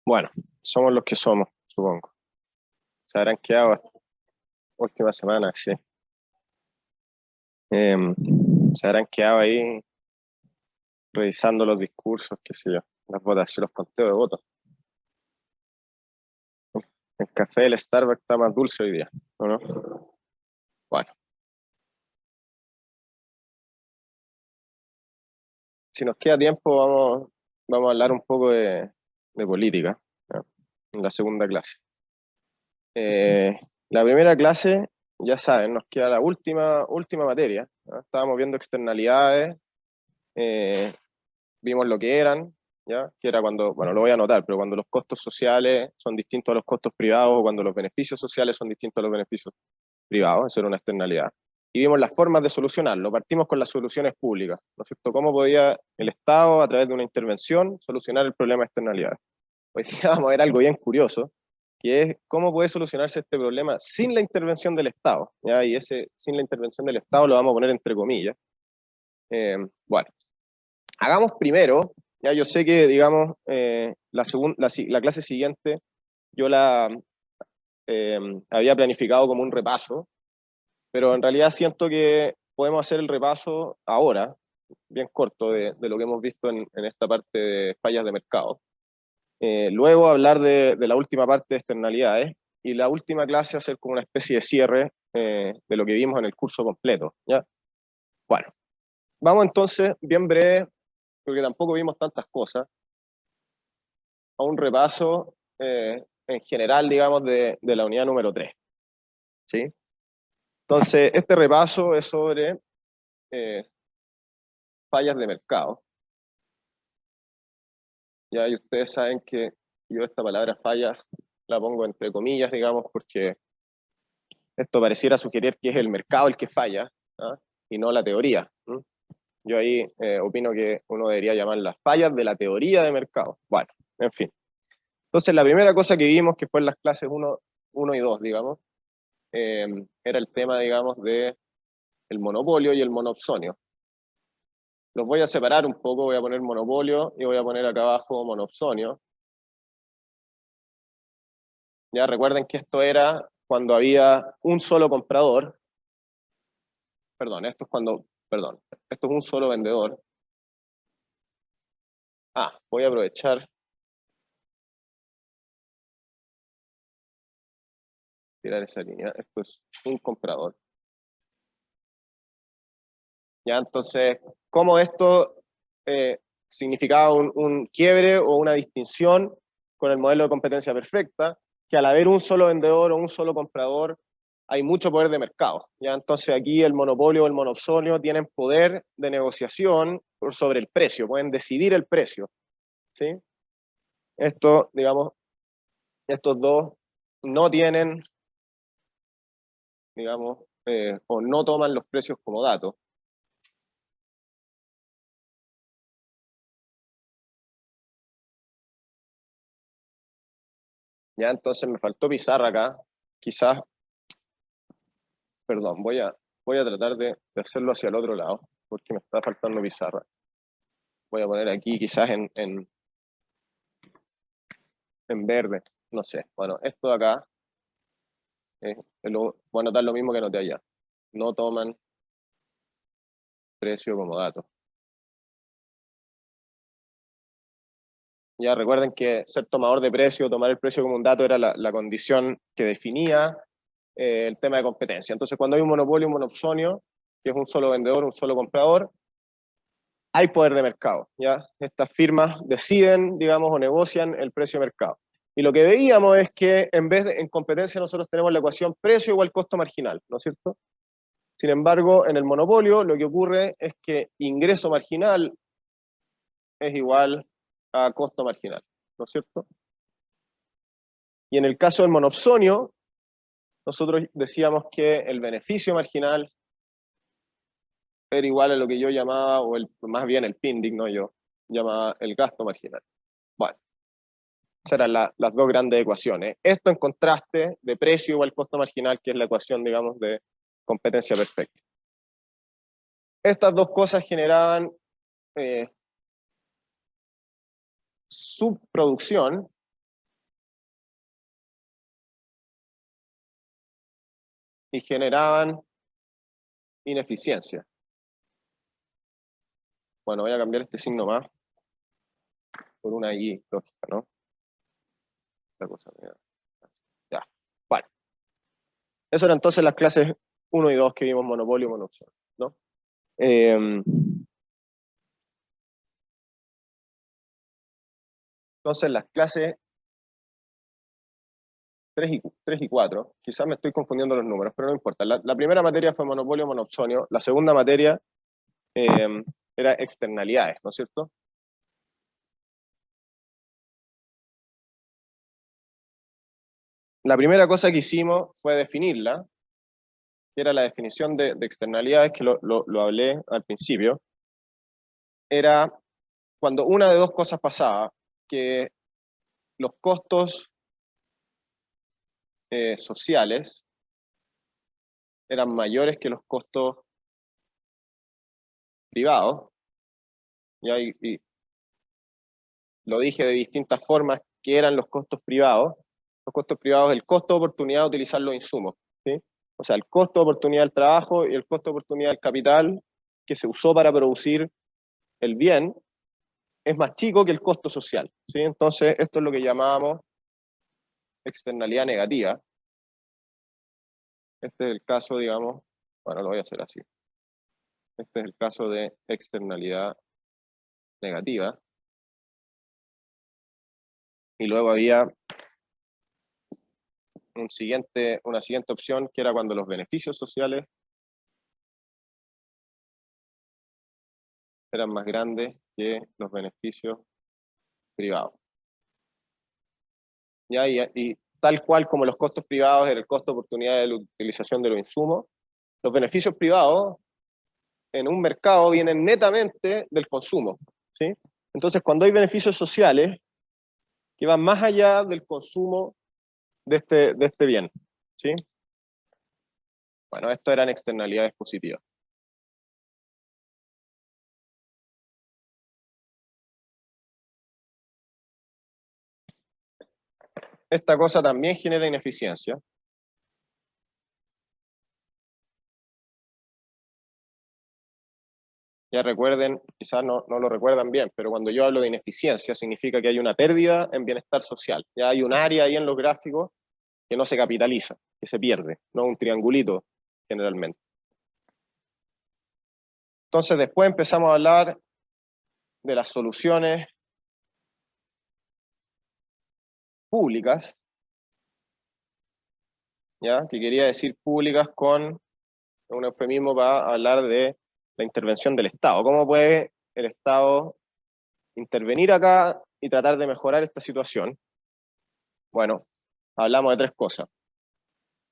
Bueno, somos los que somos, supongo. Se habrán quedado última semana, sí. Em, Se habrán quedado ahí revisando los discursos, qué sé yo, las votaciones, los conteos de votos. El café del Starbucks está más dulce hoy día, ¿o no? Bueno, si nos queda tiempo, vamos a hablar un poco de política, ¿no? En la segunda clase. Eh, la primera clase, ya saben, nos queda la última materia, ¿no? Estábamos viendo externalidades, eh, vimos lo que eran, ¿ya? Que era cuando, bueno, lo voy a anotar, pero cuando los costos sociales son distintos a los costos privados o cuando los beneficios sociales son distintos a los beneficios privados, eso era una externalidad. Y vimos las formas de solucionarlo. Partimos con las soluciones públicas, ¿no es cierto? ¿Cómo podía el Estado, a través de una intervención, solucionar el problema de externalidades? Hoy día vamos a ver algo bien curioso, que es cómo puede solucionarse este problema sin la intervención del Estado, ¿ya? Y ese sin la intervención del Estado lo vamos a poner entre comillas. Bueno, hagamos primero, ya yo sé que, digamos, la clase siguiente yo la había planificado como un repaso, pero en realidad siento que podemos hacer el repaso ahora, bien corto, de lo que hemos visto en esta parte de fallas de mercado. Luego hablar de la última parte de externalidades, y la última clase hacer como una especie de cierre de lo que vimos en el curso completo, ¿ya? Bueno, vamos entonces, bien breve, porque tampoco vimos tantas cosas, a un repaso en general, digamos, de la unidad número 3, ¿sí? Entonces, este repaso es sobre eh, fallas de mercado. Ya, y ustedes saben que yo esta palabra fallas la pongo entre comillas, digamos, porque esto pareciera sugerir que es el mercado el que falla, ¿ah? Y no la teoría. ¿Mm? Yo ahí opino que uno debería llamar las fallas de la teoría de mercado. Bueno, en fin. Entonces, la primera cosa que vimos, que fue en las clases 1 y 2, digamos, era el tema, digamos, de el monopolio y el monopsonio. Los voy a separar un poco, voy a poner monopolio y voy a poner acá abajo monopsonio. Ya recuerden que esto era cuando había un solo comprador, perdón, esto es un solo vendedor. Voy a aprovechar, tirar esa línea, esto es un comprador. Ya, entonces, ¿cómo esto significaba un quiebre o una distinción con el modelo de competencia perfecta? Que al haber un solo vendedor o un solo comprador, hay mucho poder de mercado. ¿Ya? Entonces aquí el monopolio o el monopsonio tienen poder de negociación sobre el precio, pueden decidir el precio. ¿Sí? Esto, digamos, estos dos no tienen, digamos, o no toman los precios como datos. Ya, entonces me faltó pizarra acá. Quizás, perdón, voy a tratar de hacerlo hacia el otro lado, porque me está faltando pizarra. Voy a poner aquí quizás en verde, no sé. Bueno, esto de acá, voy a anotar lo mismo que anoté allá. No toman precio como dato. Ya recuerden que ser tomador de precio, tomar el precio como un dato era la condición que definía el tema de competencia. Entonces, cuando hay un monopolio, un monopsonio, que es un solo vendedor, un solo comprador, hay poder de mercado, ¿ya? Estas firmas deciden, digamos, o negocian el precio de mercado. Y lo que veíamos es que en vez de en competencia nosotros tenemos la ecuación precio igual costo marginal, ¿no es cierto? Sin embargo, en el monopolio lo que ocurre es que ingreso marginal es igual a costo marginal, ¿no es cierto? Y en el caso del monopsonio, nosotros decíamos que el beneficio marginal era igual a lo que yo llamaba, más bien el PINDIC, no yo, llamaba el gasto marginal. Bueno, esas eran las dos grandes ecuaciones. Esto en contraste de precio igual costo marginal, que es la ecuación, digamos, de competencia perfecta. Estas dos cosas generaban subproducción, y generaban ineficiencia. Bueno, voy a cambiar este signo más por una Y lógica, ¿no? Esta cosa, ya, bueno. Eso eran entonces las clases 1 y 2 que vimos, monopolio y monoopción, ¿no? Entonces las clases 3 y 4, quizás me estoy confundiendo los números, pero no importa. La primera materia fue monopolio, monoopsonio. La segunda materia era externalidades, ¿no es cierto? La primera cosa que hicimos fue definirla, que era la definición de externalidades, que lo hablé al principio. Era cuando una de dos cosas pasaba, que los costos sociales eran mayores que los costos privados, y lo dije de distintas formas, que eran los costos privados. Los costos privados, el costo de oportunidad de utilizar los insumos, ¿sí? O sea, el costo de oportunidad del trabajo y el costo de oportunidad del capital que se usó para producir el bien es más chico que el costo social, ¿sí? Entonces, esto es lo que llamábamos externalidad negativa. Este es el caso, digamos, bueno, lo voy a hacer así. Este es el caso de externalidad negativa. Y luego había una siguiente opción, que era cuando los beneficios sociales eran más grandes que los beneficios privados. ¿Ya? Y tal cual como los costos privados era el costo de oportunidad de la utilización de los insumos, los beneficios privados en un mercado vienen netamente del consumo, ¿sí? Entonces, cuando hay beneficios sociales que van más allá del consumo de este bien, ¿sí? Bueno, esto eran externalidades positivas. Esta cosa también genera ineficiencia. Ya recuerden, quizás no lo recuerdan bien, pero cuando yo hablo de ineficiencia significa que hay una pérdida en bienestar social. Ya hay un área ahí en los gráficos que no se capitaliza, que se pierde, no un triangulito generalmente. Entonces después empezamos a hablar de las soluciones públicas, ¿ya? Que quería decir públicas con un eufemismo para hablar de la intervención del Estado. ¿Cómo puede el Estado intervenir acá y tratar de mejorar esta situación? Bueno, hablamos de tres cosas.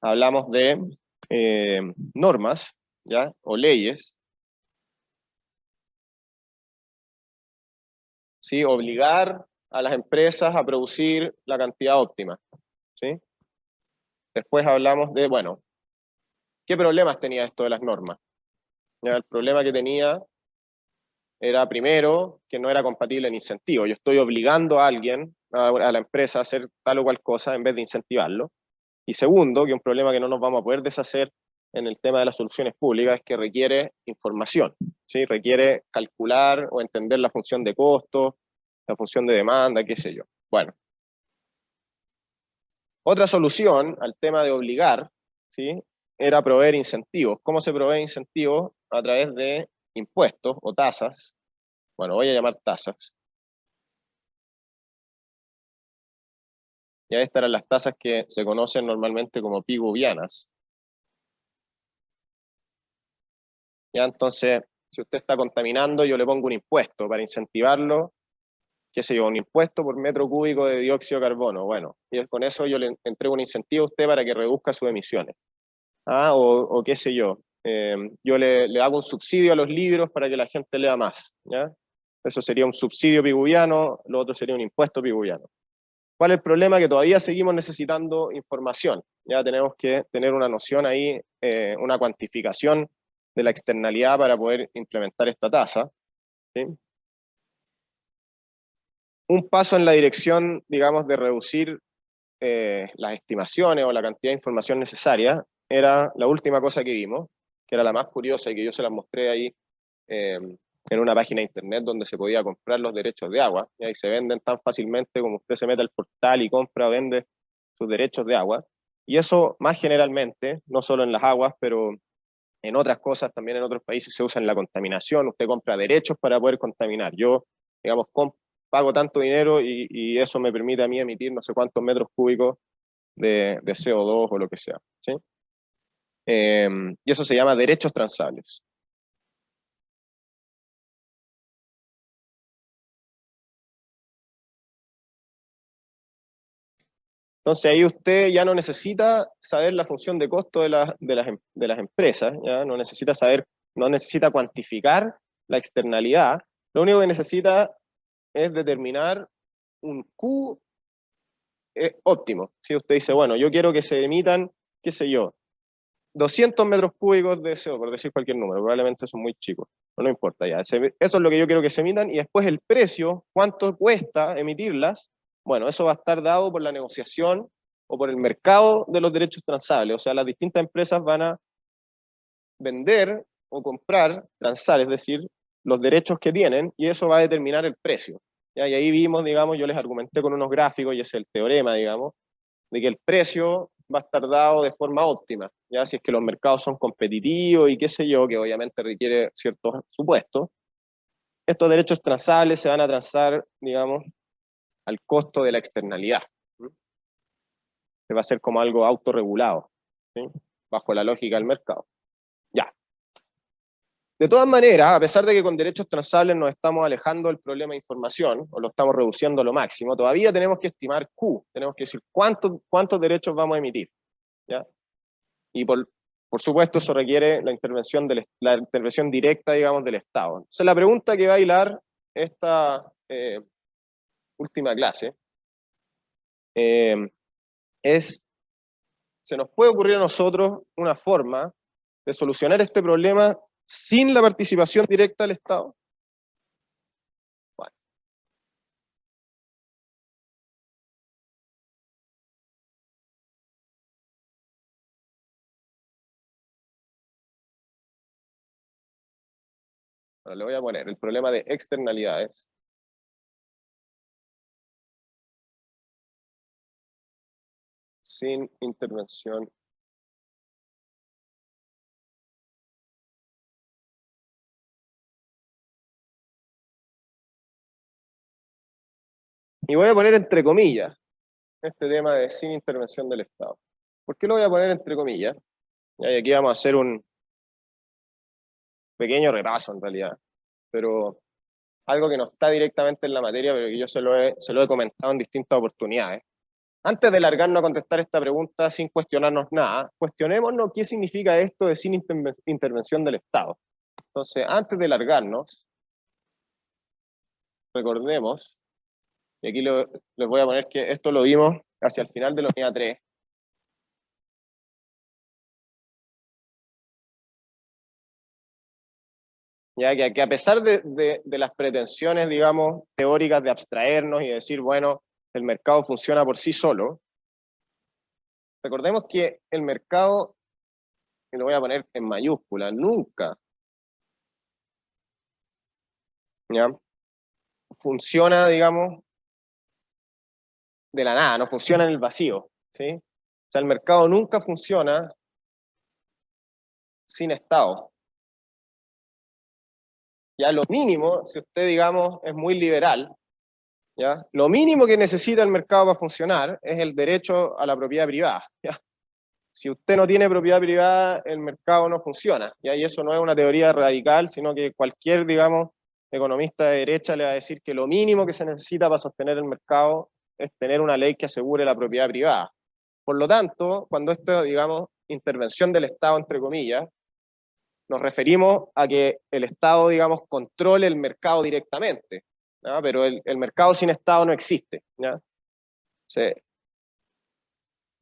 Hablamos de normas, ¿ya? O leyes, ¿sí? Obligar a las empresas a producir la cantidad óptima, ¿sí? Después hablamos de, bueno, ¿qué problemas tenía esto de las normas? ¿Ya? El problema que tenía era, primero, que no era compatible en incentivo. Yo estoy obligando a alguien, a la empresa, a hacer tal o cual cosa en vez de incentivarlo. Y segundo, que un problema que no nos vamos a poder deshacer en el tema de las soluciones públicas es que requiere información, ¿sí? Requiere calcular o entender la función de costo, la función de demanda, qué sé yo. Bueno. Otra solución al tema de obligar, ¿sí? Era proveer incentivos. ¿Cómo se provee incentivos? A través de impuestos o tasas. Bueno, voy a llamar tasas. Ya estas eran las tasas que se conocen normalmente como piguvianas. Ya entonces, si usted está contaminando, yo le pongo un impuesto para incentivarlo, qué sé yo, un impuesto por metro cúbico de dióxido de carbono. Bueno, y con eso yo le entrego un incentivo a usted para que reduzca sus emisiones. O qué sé yo, yo le hago un subsidio a los libros para que la gente lea más, ¿ya? Eso sería un subsidio piguviano, lo otro sería un impuesto piguviano. ¿Cuál es el problema? Que todavía seguimos necesitando información. Ya tenemos que tener una noción ahí, una cuantificación de la externalidad para poder implementar esta tasa, ¿sí? Un paso en la dirección, digamos, de reducir las estimaciones o la cantidad de información necesaria era la última cosa que vimos, que era la más curiosa y que yo se las mostré ahí en una página de internet donde se podía comprar los derechos de agua, y ahí se venden tan fácilmente como usted se mete al portal y compra o vende sus derechos de agua. Y eso más generalmente, no solo en las aguas, pero en otras cosas, también en otros países se usa en la contaminación. Usted compra derechos para poder contaminar. Yo, digamos, pago tanto dinero y eso me permite a mí emitir no sé cuántos metros cúbicos de CO2 o lo que sea, ¿sí? Y eso se llama derechos transables. Entonces ahí usted ya no necesita saber la función de costo de las empresas, ¿ya? No necesita saber, no necesita cuantificar la externalidad, lo único que necesita es determinar un Q óptimo. Si usted dice, bueno, yo quiero que se emitan, qué sé yo, 200 metros cúbicos de CO, por decir cualquier número, probablemente son muy chicos, pero no importa ya. Eso es lo que yo quiero que se emitan, y después el precio, cuánto cuesta emitirlas, bueno, eso va a estar dado por la negociación o por el mercado de los derechos transables. O sea, las distintas empresas van a vender o comprar, transar, es decir, los derechos que tienen, y eso va a determinar el precio. ¿Ya? Y ahí vimos, digamos, yo les argumenté con unos gráficos, y es el teorema, digamos, de que el precio va a estar dado de forma óptima, ya si es que los mercados son competitivos y qué sé yo, que obviamente requiere ciertos supuestos. Estos derechos transables se van a transar, digamos, al costo de la externalidad. ¿Sí? Se va a hacer como algo autorregulado, ¿sí? Bajo la lógica del mercado. Ya. De todas maneras, a pesar de que con derechos transables nos estamos alejando del problema de información, o lo estamos reduciendo a lo máximo, todavía tenemos que estimar Q, tenemos que decir cuántos derechos vamos a emitir, ¿ya? Y por supuesto eso requiere la intervención directa, digamos, del Estado. Entonces la pregunta que va a hilar esta última clase es, ¿se nos puede ocurrir a nosotros una forma de solucionar este problema sin la participación directa del Estado? Bueno, ahora le voy a poner el problema de externalidades. Sin intervención y voy a poner entre comillas este tema de sin intervención del Estado. ¿Por qué lo voy a poner entre comillas? Y aquí vamos a hacer un pequeño repaso en realidad, pero algo que no está directamente en la materia, pero que yo se lo he comentado en distintas oportunidades. Antes de largarnos a contestar esta pregunta sin cuestionarnos nada, cuestionémonos qué significa esto de sin intervención del Estado. Entonces, antes de largarnos, recordemos, y aquí les voy a poner que esto lo vimos hacia el final de la unidad 3, ya que a pesar de las pretensiones, digamos, teóricas de abstraernos y decir, bueno, el mercado funciona por sí solo, recordemos que el mercado, y lo voy a poner en mayúscula, nunca, ¿ya? Funciona, digamos, de la nada, no funciona en el vacío, ¿sí? O sea, el mercado nunca funciona sin Estado. Ya lo mínimo, si usted, digamos, es muy liberal, ¿ya? Lo mínimo que necesita el mercado para funcionar es el derecho a la propiedad privada, ¿ya? Si usted no tiene propiedad privada, el mercado no funciona, ¿ya? Y eso no es una teoría radical, sino que cualquier, digamos, economista de derecha le va a decir que lo mínimo que se necesita para sostener el mercado es tener una ley que asegure la propiedad privada. Por lo tanto, cuando esto, digamos, intervención del Estado, entre comillas, nos referimos a que el Estado, digamos, controle el mercado directamente, ¿no? Pero el mercado sin Estado no existe, ¿ya? Sí.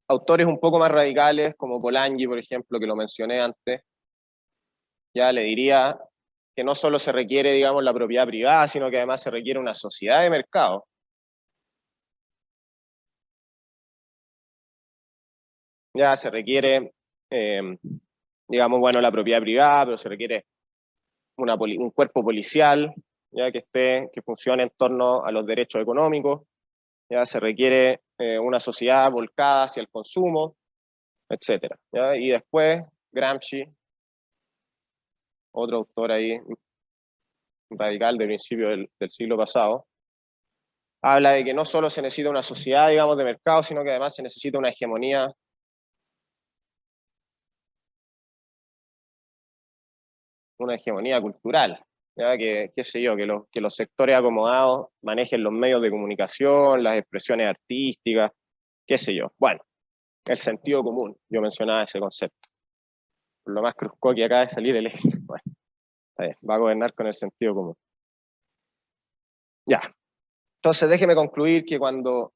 Autores un poco más radicales, como Polanyi, por ejemplo, que lo mencioné antes, ya le diría que no solo se requiere, digamos, la propiedad privada, sino que además se requiere una sociedad de mercado. Ya se requiere digamos, bueno, la propiedad privada, pero se requiere un cuerpo policial, ya que funcione en torno a los derechos económicos, ya se requiere una sociedad volcada hacia el consumo, etcétera, ¿ya? Y después Gramsci, otro autor ahí radical de principio del siglo pasado, habla de que no solo se necesita una sociedad, digamos, de mercado, sino que además se necesita una hegemonía cultural, ¿ya? Qué sé yo, que los sectores acomodados manejen los medios de comunicación, las expresiones artísticas, qué sé yo. Bueno, el sentido común, yo mencionaba ese concepto. Por lo más cruzco que acaba de salir el eje, bueno, va a gobernar con el sentido común. Ya, entonces déjeme concluir que cuando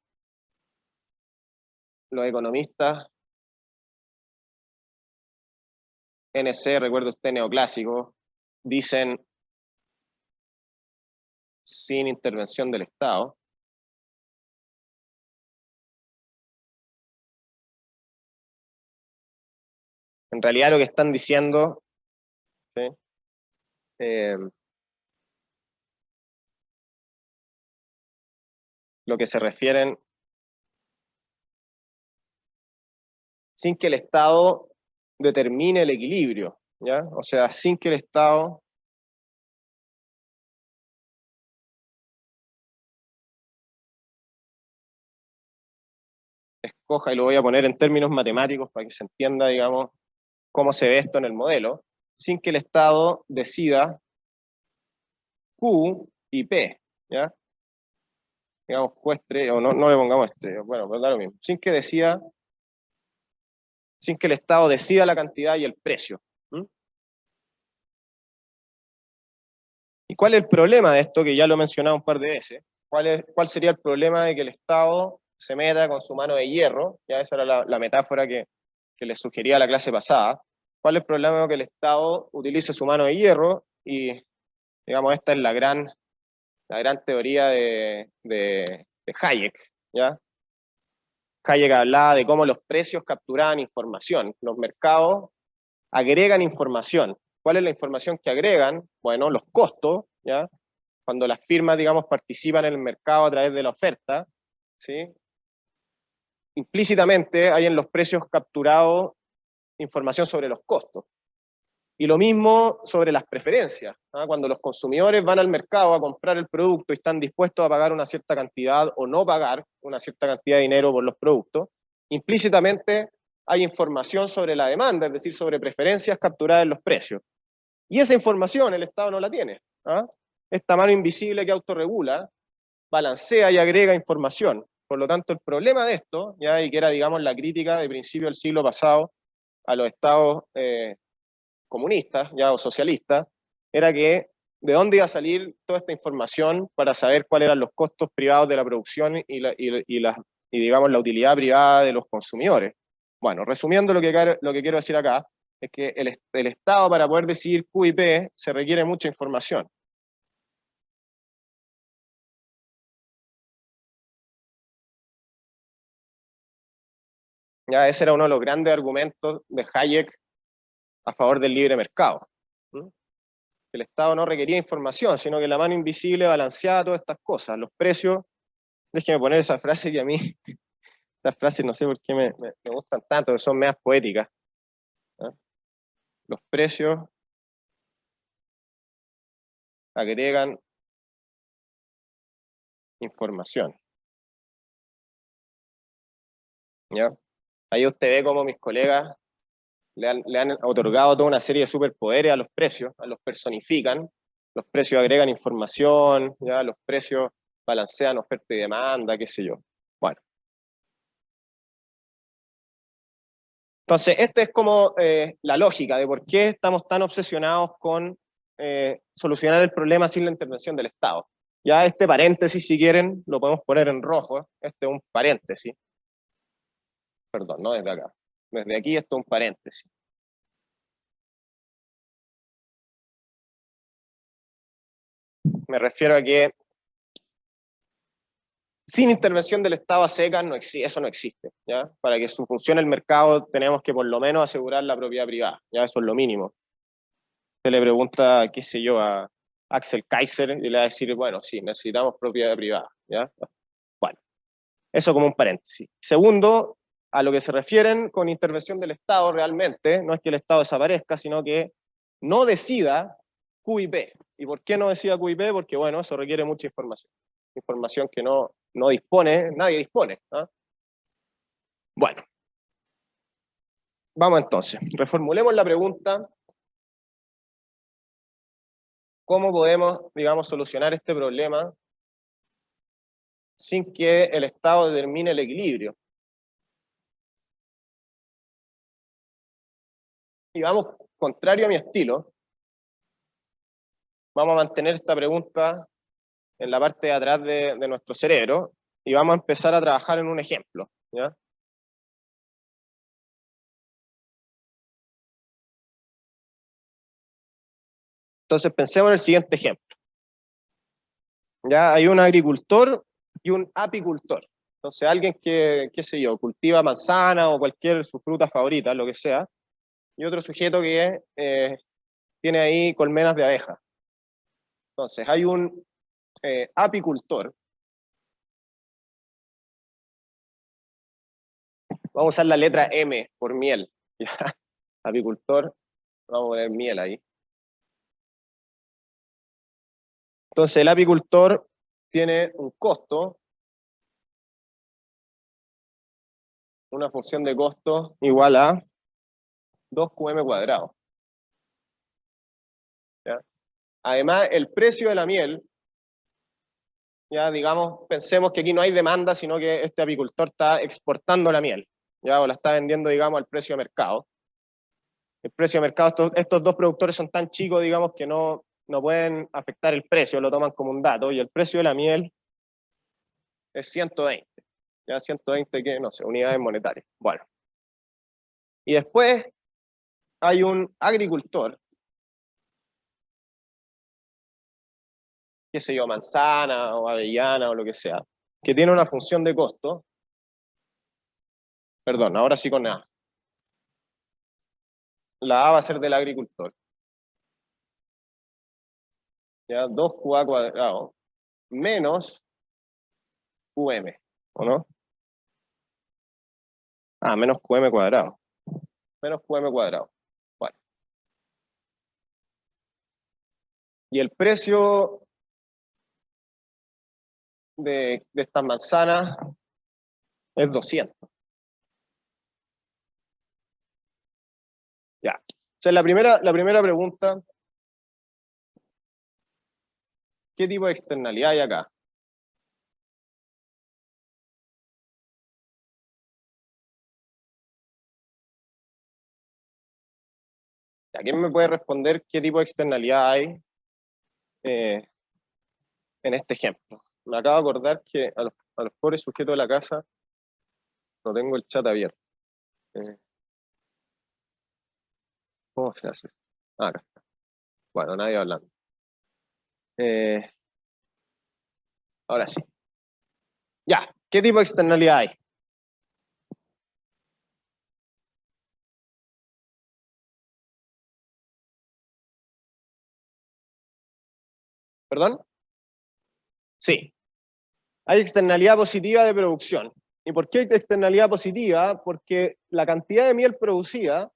los economistas NC, recuerdo usted, neoclásico, dicen sin intervención del Estado, en realidad lo que están diciendo, ¿sí? eh, lo que se refieren sin que el Estado determine el equilibrio, ¿ya? O sea, sin que el Estado escoja, y lo voy a poner en términos matemáticos para que se entienda, digamos, cómo se ve esto en el modelo, sin que el Estado decida Q y P, ¿ya? Digamos, cuestre, o no le pongamos bueno, pues da lo mismo, sin que el Estado decida la cantidad y el precio. ¿Mm? ¿Y cuál es el problema de esto? Que ya lo he mencionado un par de veces. ¿Cuál sería el problema de que el Estado se meta con su mano de hierro? Ya esa era la metáfora que les sugería la clase pasada. ¿Cuál es el problema de que el Estado utilice su mano de hierro? Y, digamos, esta es la gran teoría de Hayek, ¿ya? Hayek hablaba de cómo los precios capturaban información. Los mercados agregan información. ¿Cuál es la información que agregan? Bueno, los costos, ¿ya? Cuando las firmas, digamos, participan en el mercado a través de la oferta, ¿sí? Implícitamente hay en los precios capturados información sobre los costos. Y lo mismo sobre las preferencias. ¿Ah? Cuando los consumidores van al mercado a comprar el producto y están dispuestos a pagar una cierta cantidad o no pagar una cierta cantidad de dinero por los productos, implícitamente hay información sobre la demanda, es decir, sobre preferencias capturadas en los precios. Y esa información el Estado no la tiene. ¿Ah? Esta mano invisible que autorregula balancea y agrega información. Por lo tanto, el problema de esto, ya, y que era, digamos, la crítica de principio del siglo pasado a los estados comunistas, ya, o socialistas, era que de dónde iba a salir toda esta información para saber cuáles eran los costos privados de la producción y digamos, la utilidad privada de los consumidores. Bueno, resumiendo lo que quiero decir acá, es que el Estado, para poder decidir Q y P, se requiere mucha información. Ya, ese era uno de los grandes argumentos de Hayek a favor del libre mercado. ¿Mm? El Estado no requería información, sino que la mano invisible balanceaba todas estas cosas. Los precios, déjeme poner esa frase que a mí, estas frases no sé por qué me gustan tanto, que son medias poéticas. ¿Eh? Los precios agregan información. ¿Ya? Ahí usted ve cómo mis colegas le han otorgado toda una serie de superpoderes a los precios, los personifican, los precios agregan información, ¿ya? Los precios balancean oferta y demanda, qué sé yo. Bueno, entonces esta es como la lógica de por qué estamos tan obsesionados con solucionar el problema sin la intervención del Estado. Ya este paréntesis, si quieren, lo podemos poner en rojo, este es un paréntesis, perdón, no desde acá, desde aquí esto es un paréntesis. Me refiero a que sin intervención del Estado a secas, eso no existe. ¿Ya? Para que funcione el mercado tenemos que por lo menos asegurar la propiedad privada. ¿Ya? Eso es lo mínimo. Se le pregunta, qué sé yo, a Axel Kaiser y le va a decir, bueno, sí, necesitamos propiedad privada. ¿Ya? Bueno, eso como un paréntesis. Segundo, a lo que se refieren con intervención del Estado realmente, no es que el Estado desaparezca, sino que no decida Q y P. ¿Y por qué no decida Q y P? Porque, bueno, eso requiere mucha información. Información que no dispone, nadie dispone. ¿Ah? Bueno, vamos entonces. Reformulemos la pregunta. ¿Cómo podemos, digamos, solucionar este problema sin que el Estado determine el equilibrio? Y vamos, contrario a mi estilo, vamos a mantener esta pregunta en la parte de atrás de nuestro cerebro y vamos a empezar a trabajar en un ejemplo. ¿Ya? Entonces pensemos en el siguiente ejemplo. ¿Ya? Hay un agricultor y un apicultor. Entonces alguien que, qué sé yo, cultiva manzana o cualquier su fruta favorita, lo que sea, y otro sujeto que tiene ahí colmenas de abejas. Entonces hay un apicultor. Vamos a usar la letra M por miel. ¿Ya? Apicultor, vamos a poner miel ahí. Entonces el apicultor tiene un costo, una función de costo igual a 2qm cuadrado. ¿Ya? Además, el precio de la miel, ya digamos, pensemos que aquí no hay demanda, sino que este apicultor está exportando la miel, ya, o la está vendiendo, digamos, al precio de mercado. El precio de mercado, estos dos productores son tan chicos, digamos, que no pueden afectar el precio, lo toman como un dato, y el precio de la miel es 120, ya 120 que, no sé, unidades monetarias. Bueno. Y después hay un agricultor, qué sé yo, manzana o avellana o lo que sea, que tiene una función de costo, perdón, ahora sí con A. La A va a ser del agricultor. ¿Ya? 2QA cuadrado menos QM, ¿o no? Ah, menos QM cuadrado. Menos QM cuadrado. Bueno. Y el precio de estas manzanas es 200. Ya. O sea, la primera pregunta, ¿qué tipo de externalidad hay acá? ¿A quién me puede responder qué tipo de externalidad hay eh, en este ejemplo? Me acabo de acordar que a los pobres sujetos de la casa no tengo el chat abierto. Eh, ¿Cómo se hace? Ah, acá está. Bueno, nadie hablando. Eh, Ahora sí. Ya, ¿qué tipo de externalidad hay? ¿Perdón? Sí. Hay externalidad positiva de producción. ¿Y por qué hay externalidad positiva? Porque la cantidad de miel producida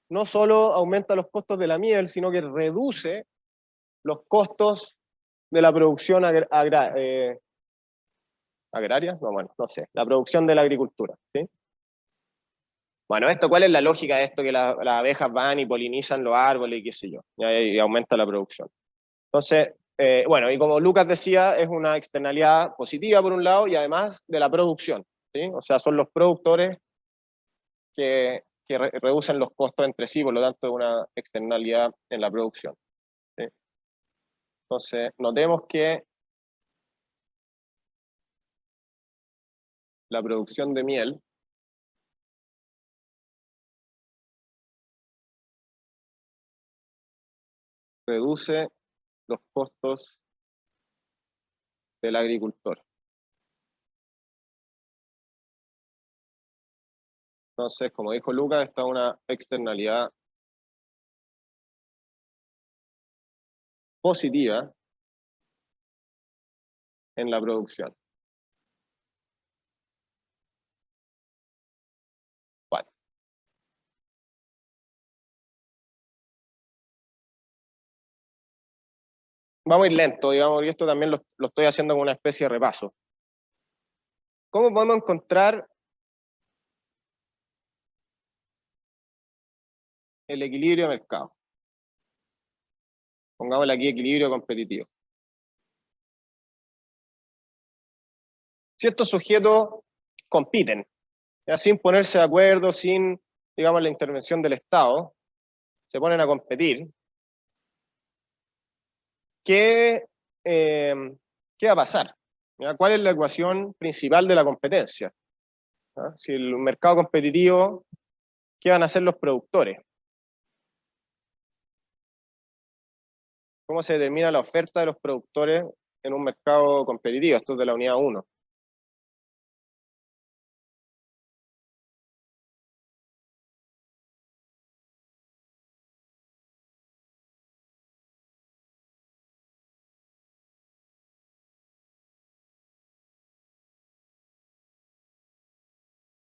no solo aumenta los costos de la miel, sino que reduce los costos de la producción agraria, no, bueno, no sé, la producción de la agricultura, ¿sí? Bueno, ¿cuál es la lógica de esto? Que las abejas van y polinizan los árboles y qué sé yo, y aumenta la producción. Entonces, bueno, y como Lucas decía, es una externalidad positiva por un lado y además de la producción, ¿sí? O sea, son los productores que reducen los costos entre sí, por lo tanto es una externalidad en la producción, ¿sí? Entonces, notemos que la producción de miel reduce los costos del agricultor. Entonces, como dijo Lucas, esta es una externalidad positiva en la producción. Bueno. Vamos a ir lento, digamos, y esto también lo estoy haciendo como una especie de repaso. ¿Cómo podemos encontrar el equilibrio de mercado? Pongámosle aquí equilibrio competitivo. Si estos sujetos compiten, ya sin ponerse de acuerdo, sin, digamos, la intervención del Estado, se ponen a competir, ¿qué va a pasar? ¿Ya? ¿Cuál es la ecuación principal de la competencia? ¿Ya? Si el mercado competitivo, ¿qué van a hacer los productores? ¿Cómo se determina la oferta de los productores en un mercado competitivo? Esto es de la unidad 1.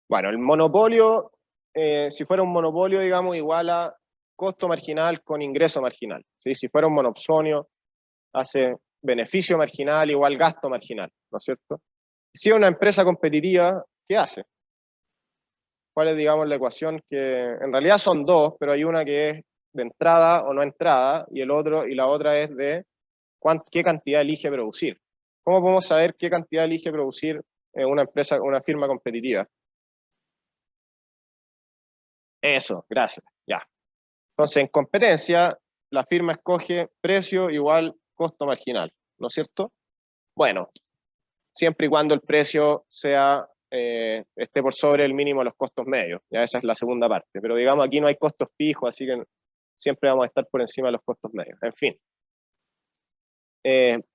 Bueno, el monopolio, si fuera un monopolio, digamos, igual a costo marginal con ingreso marginal. ¿Sí? Si fuera un monopsonio, hace beneficio marginal igual gasto marginal, ¿no es cierto? Si es una empresa competitiva, ¿qué hace? ¿Cuál es, digamos, la ecuación? Que en realidad son dos, pero hay una que es de entrada o no entrada, y la otra es de qué cantidad elige producir. ¿Cómo podemos saber qué cantidad elige producir una empresa, una firma competitiva? Eso, gracias, ya. Entonces, en competencia, la firma escoge precio igual costo marginal, ¿no es cierto? Bueno, siempre y cuando el precio esté por sobre el mínimo de los costos medios. Ya esa es la segunda parte. Pero digamos, aquí no hay costos fijos, así que siempre vamos a estar por encima de los costos medios. En fin.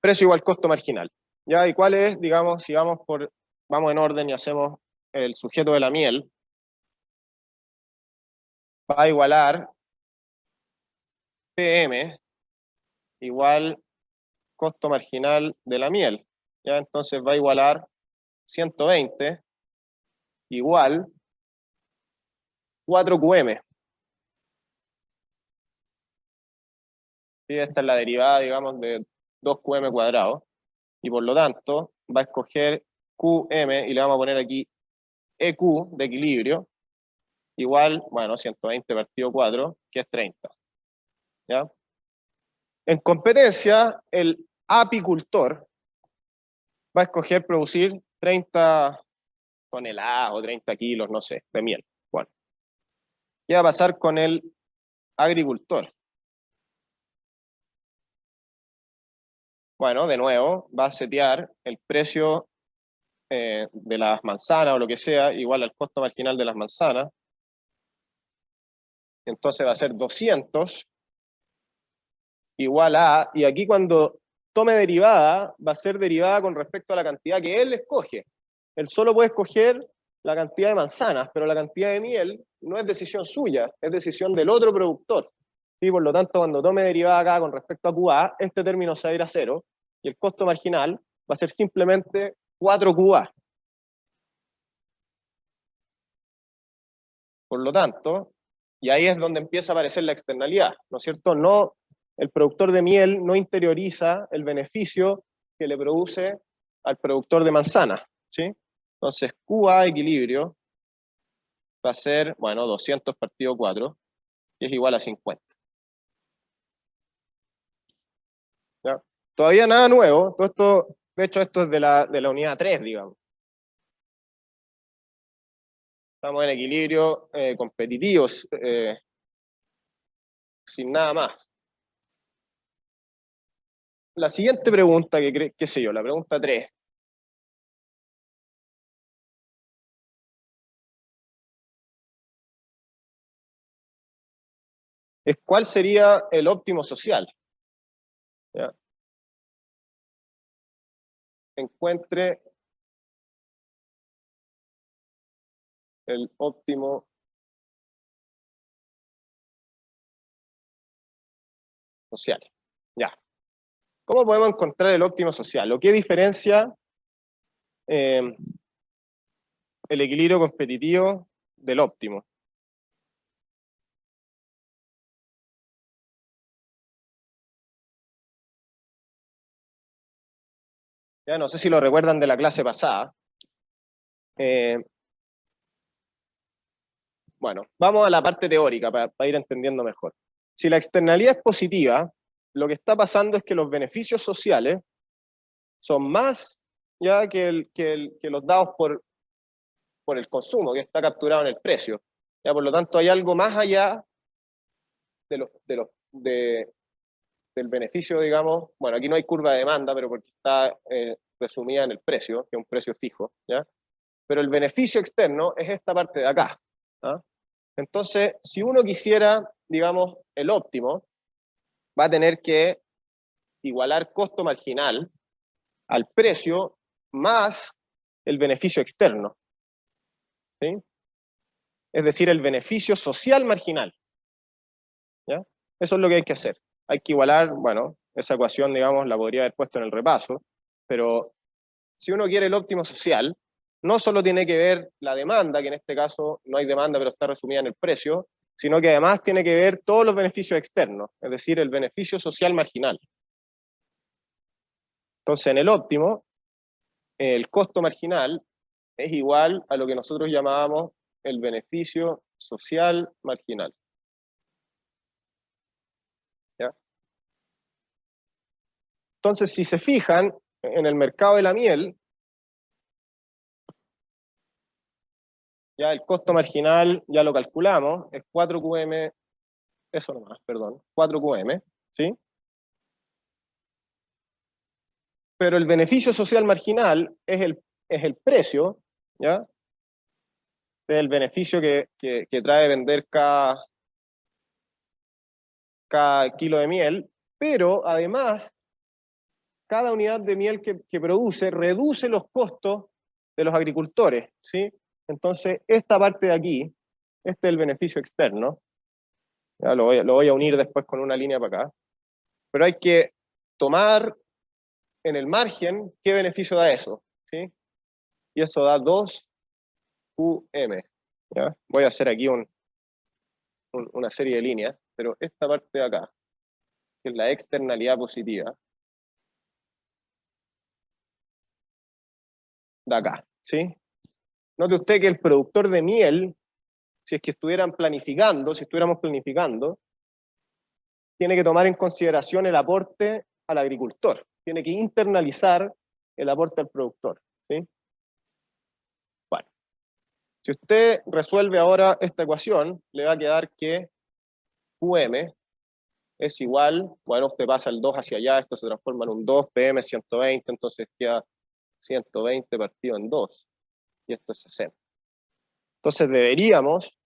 Precio igual costo marginal. ¿Ya? ¿Y cuál es, digamos, si vamos en orden y hacemos el sujeto de la miel, va a igualar PM igual costo marginal de la miel. ¿Ya? Entonces va a igualar 120 igual 4QM. ¿Sí? Esta es la derivada, digamos, de 2QM cuadrado. Y por lo tanto, va a escoger QM y le vamos a poner aquí EQ de equilibrio, igual, bueno, 120 partido 4, que es 30. ¿Ya? En competencia, el apicultor va a escoger producir 30 toneladas o 30 kilos, no sé, de miel. Bueno, ¿qué va a pasar con el agricultor? Bueno, de nuevo, va a setear el precio de las manzanas o lo que sea, igual al costo marginal de las manzanas. Entonces va a ser 200 igual a, y aquí cuando tome derivada, va a ser derivada con respecto a la cantidad que él escoge. Él solo puede escoger la cantidad de manzanas, pero la cantidad de miel no es decisión suya, es decisión del otro productor. ¿Sí? Por lo tanto, cuando tome derivada acá con respecto a QA, este término se va a ir a cero, y el costo marginal va a ser simplemente 4QA. Por lo tanto, y ahí es donde empieza a aparecer la externalidad, ¿no es cierto? No, el productor de miel no interioriza el beneficio que le produce al productor de manzana, ¿sí? Entonces, QA equilibrio va a ser, bueno, 200 partido 4, que es igual a 50. ¿Ya? Todavía nada nuevo, todo esto, de hecho, esto es de la unidad 3, digamos. Estamos en equilibrio competitivos, sin nada más. La siguiente pregunta, qué sé yo, la pregunta 3. Es cuál sería el óptimo social. ¿Ya? Encuentre el óptimo social. Ya. ¿Cómo podemos encontrar el óptimo social? ¿O qué diferencia el equilibrio competitivo del óptimo? Ya no sé si lo recuerdan de la clase pasada. Bueno, vamos a la parte teórica para ir entendiendo mejor. Si la externalidad es positiva, lo que está pasando es que los beneficios sociales son más ya que los dados por el consumo, que está capturado en el precio. Ya, por lo tanto, hay algo más allá del beneficio, digamos. Bueno, aquí no hay curva de demanda, pero porque está resumida en el precio, que es un precio fijo. ¿Ya? Pero el beneficio externo es esta parte de acá. ¿Ah? Entonces, si uno quisiera, digamos, el óptimo, va a tener que igualar costo marginal al precio más el beneficio externo. ¿Sí? Es decir, el beneficio social marginal. ¿Ya? Eso es lo que hay que hacer. Hay que igualar, bueno, esa ecuación, digamos, la podría haber puesto en el repaso, pero si uno quiere el óptimo social, no solo tiene que ver la demanda, que en este caso no hay demanda, pero está resumida en el precio, sino que además tiene que ver todos los beneficios externos, es decir, el beneficio social marginal. Entonces, en el óptimo, el costo marginal es igual a lo que nosotros llamábamos el beneficio social marginal. ¿Ya? Entonces, si se fijan, en el mercado de la miel, ya el costo marginal ya lo calculamos, es 4 QM, eso nomás, perdón, 4 QM, ¿sí? Pero el beneficio social marginal es el precio, ¿ya? Es el beneficio que trae vender cada kilo de miel, pero además, cada unidad de miel que produce reduce los costos de los agricultores, ¿sí? Entonces, esta parte de aquí, este es el beneficio externo, ya lo voy a unir después con una línea para acá, pero hay que tomar en el margen qué beneficio da eso, ¿sí? Y eso da 2 QM, ¿ya? Voy a hacer aquí una serie de líneas, pero esta parte de acá, que es la externalidad positiva, de acá, ¿sí? Note usted que el productor de miel, si es que si estuviéramos planificando, tiene que tomar en consideración el aporte al agricultor, tiene que internalizar el aporte al productor, ¿sí? Bueno, si usted resuelve ahora esta ecuación, le va a quedar que QM es igual, bueno, usted pasa el 2 hacia allá, esto se transforma en un 2, PM 120, entonces queda 120 partido en 2, y esto es 60. Entonces deberíamos,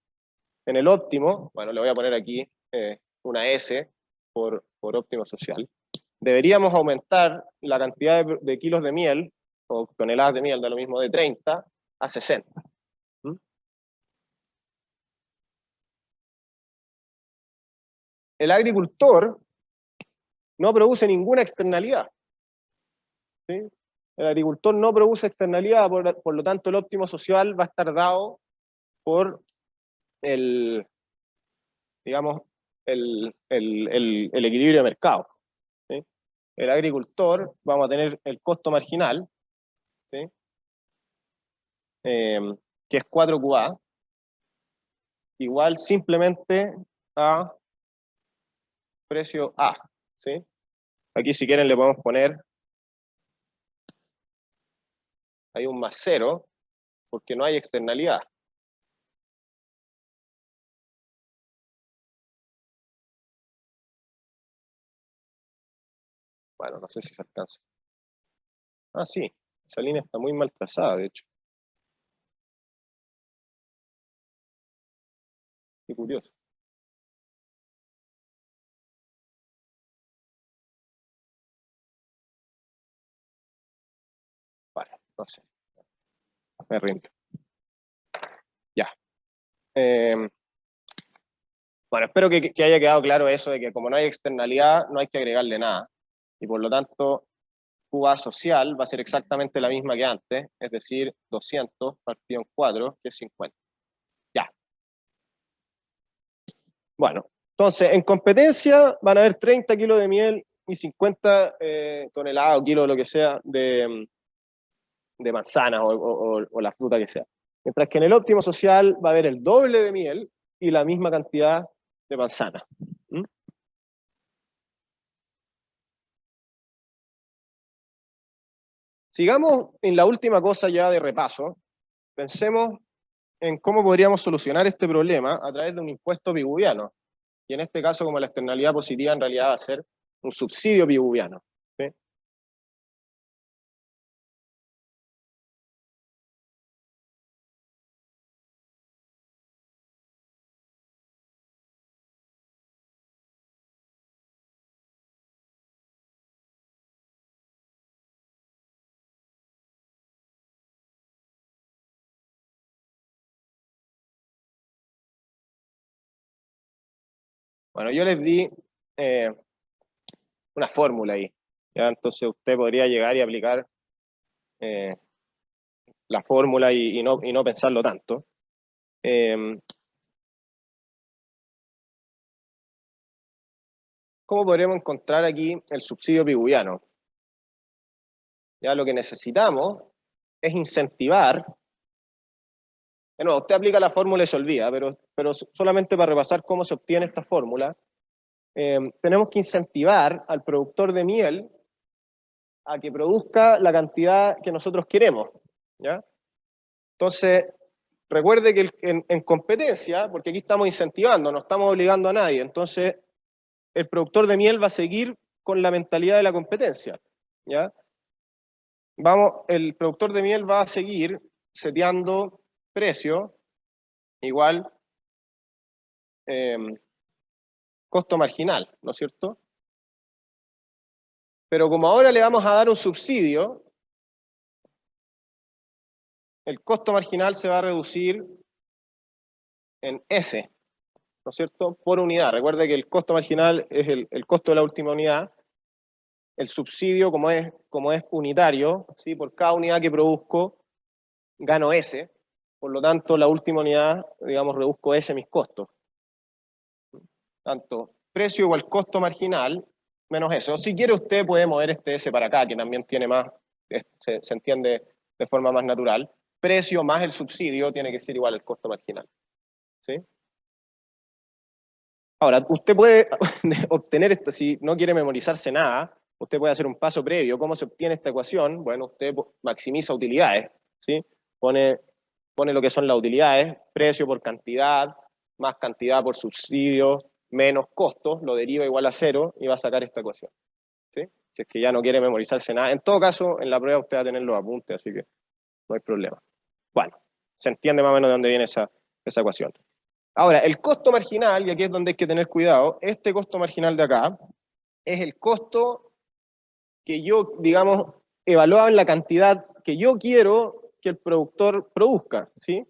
en el óptimo, bueno, le voy a poner aquí una S por óptimo social, deberíamos aumentar la cantidad de kilos de miel, o toneladas de miel, da lo mismo, de 30 a 60. ¿Mm? El agricultor no produce ninguna externalidad, ¿sí? El agricultor no produce externalidad, por lo tanto el óptimo social va a estar dado por el, digamos, el equilibrio de mercado, ¿sí? El agricultor, vamos a tener el costo marginal, ¿sí? Que es 4 QA, igual simplemente a precio A, ¿sí? Aquí si quieren le podemos poner ahí un más 0, porque no hay externalidad. Bueno, no sé si se alcanza. Ah, sí, esa línea está muy mal trazada, de hecho. Qué curioso. Vale, no sé, me rindo. Ya. Bueno, espero que haya quedado claro eso de que como no hay externalidad, no hay que agregarle nada. Y por lo tanto, QA social va a ser exactamente la misma que antes, es decir, 200 partido en 4, que es 50. Ya. Bueno, entonces, en competencia van a haber 30 kilos de miel y 50 toneladas o kilos, lo que sea, de manzanas o la fruta que sea. Mientras que en el óptimo social va a haber el doble de miel y la misma cantidad de manzanas. ¿Mm? Sigamos en la última cosa ya de repaso. Pensemos en cómo podríamos solucionar este problema a través de un impuesto pigouviano. Y en este caso, como la externalidad positiva en realidad va a ser un subsidio pigouviano. ¿Sí? Bueno, yo les di eh, una fórmula ahí. ¿Ya? Entonces usted podría llegar y aplicar eh, la fórmula y no pensarlo tanto. Eh, ¿Cómo podríamos encontrar aquí el subsidio pigouviano? Ya lo que necesitamos es incentivar. De nuevo, usted aplica la fórmula y se olvida, pero solamente para repasar cómo se obtiene esta fórmula, tenemos que incentivar al productor de miel a que produzca la cantidad que nosotros queremos. ¿Ya? Entonces, recuerde que en competencia, porque aquí estamos incentivando, no estamos obligando a nadie, entonces el productor de miel va a seguir con la mentalidad de la competencia. ¿Ya? El productor de miel va a seguir seteando precio igual eh, costo marginal, ¿no es cierto? Pero como ahora le vamos a dar un subsidio, el costo marginal se va a reducir en S, ¿no es cierto? Por unidad. Recuerde que el costo marginal es el costo de la última unidad. El subsidio, como es unitario, ¿sí? Por cada unidad que produzco, gano S. Por lo tanto, la última unidad, digamos, reduzco S mis costos. Tanto precio igual costo marginal menos eso. Si quiere usted puede mover este S para acá, que también tiene más, se entiende de forma más natural. Precio más el subsidio tiene que ser igual al costo marginal. ¿Sí? Ahora, usted puede obtener esto, si no quiere memorizarse nada, usted puede hacer un paso previo. ¿Cómo se obtiene esta ecuación? Bueno, usted maximiza utilidades, ¿sí? Pone lo que son las utilidades, precio por cantidad, más cantidad por subsidio, menos costos, lo deriva igual a cero y va a sacar esta ecuación. ¿Sí? Si es que ya no quiere memorizarse nada. En todo caso, en la prueba usted va a tener los apuntes, así que no hay problema. Bueno, se entiende más o menos de dónde viene esa ecuación. Ahora, el costo marginal, y aquí es donde hay que tener cuidado, este costo marginal de acá es el costo que yo, digamos, evaluado en la cantidad que yo quiero que el productor produzca, ¿sí?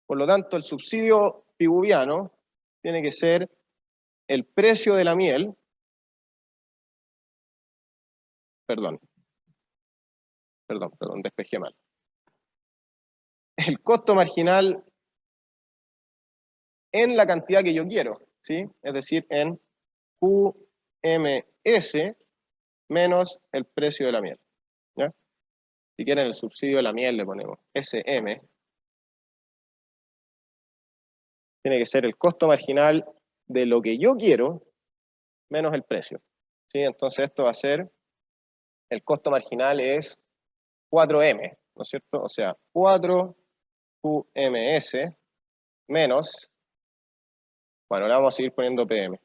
Por lo tanto, el subsidio pigouviano tiene que ser el precio de la miel, perdón, despejé mal. El costo marginal en la cantidad que yo quiero, ¿sí? Es decir, en QMS menos el precio de la miel. ¿Ya? Si quieren el subsidio de la miel le ponemos SM, tiene que ser el costo marginal de lo que yo quiero menos el precio. ¿Sí? Entonces esto va a ser, el costo marginal es 4M, ¿no es cierto? O sea, 4QMS menos, bueno, le vamos a seguir poniendo PM.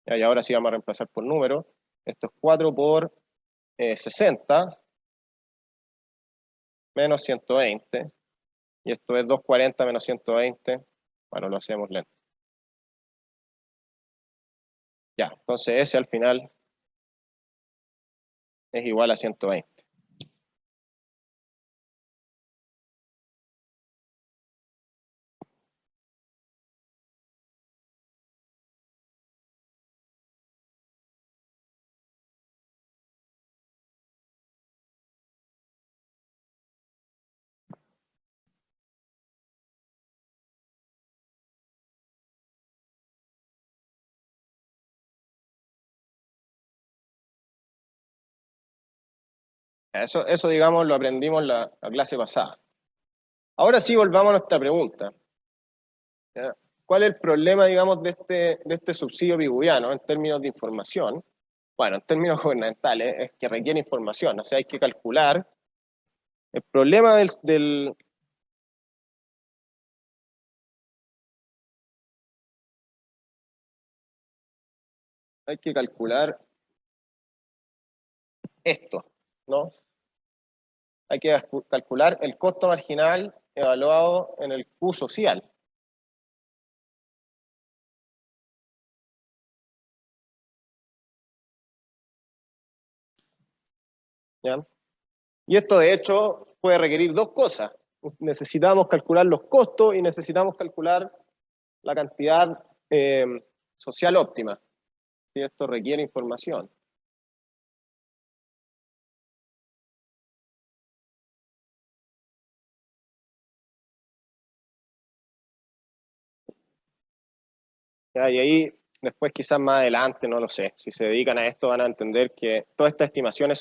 Y ahora sí vamos a reemplazar por número. Esto es 4 por 60 menos 120. Y esto es 240 menos 120. Bueno, lo hacemos lento. Ya, entonces ese al final es igual a 120. Eso digamos, lo aprendimos en la clase pasada. Ahora sí, volvamos a nuestra pregunta. ¿Ya? ¿Cuál es el problema, digamos, de este subsidio pigouviano en términos de información? Bueno, en términos gubernamentales, es que requiere información, o sea, hay que calcular. El problema hay que calcular esto, ¿no? Hay que calcular el costo marginal evaluado en el Q social. ¿Ya? Y esto, de hecho, puede requerir dos cosas. Necesitamos calcular los costos y necesitamos calcular la cantidad social óptima. Y esto requiere información. ¿Ya? Y ahí, después quizás más adelante, no lo sé, si se dedican a esto van a entender que todas estas estimaciones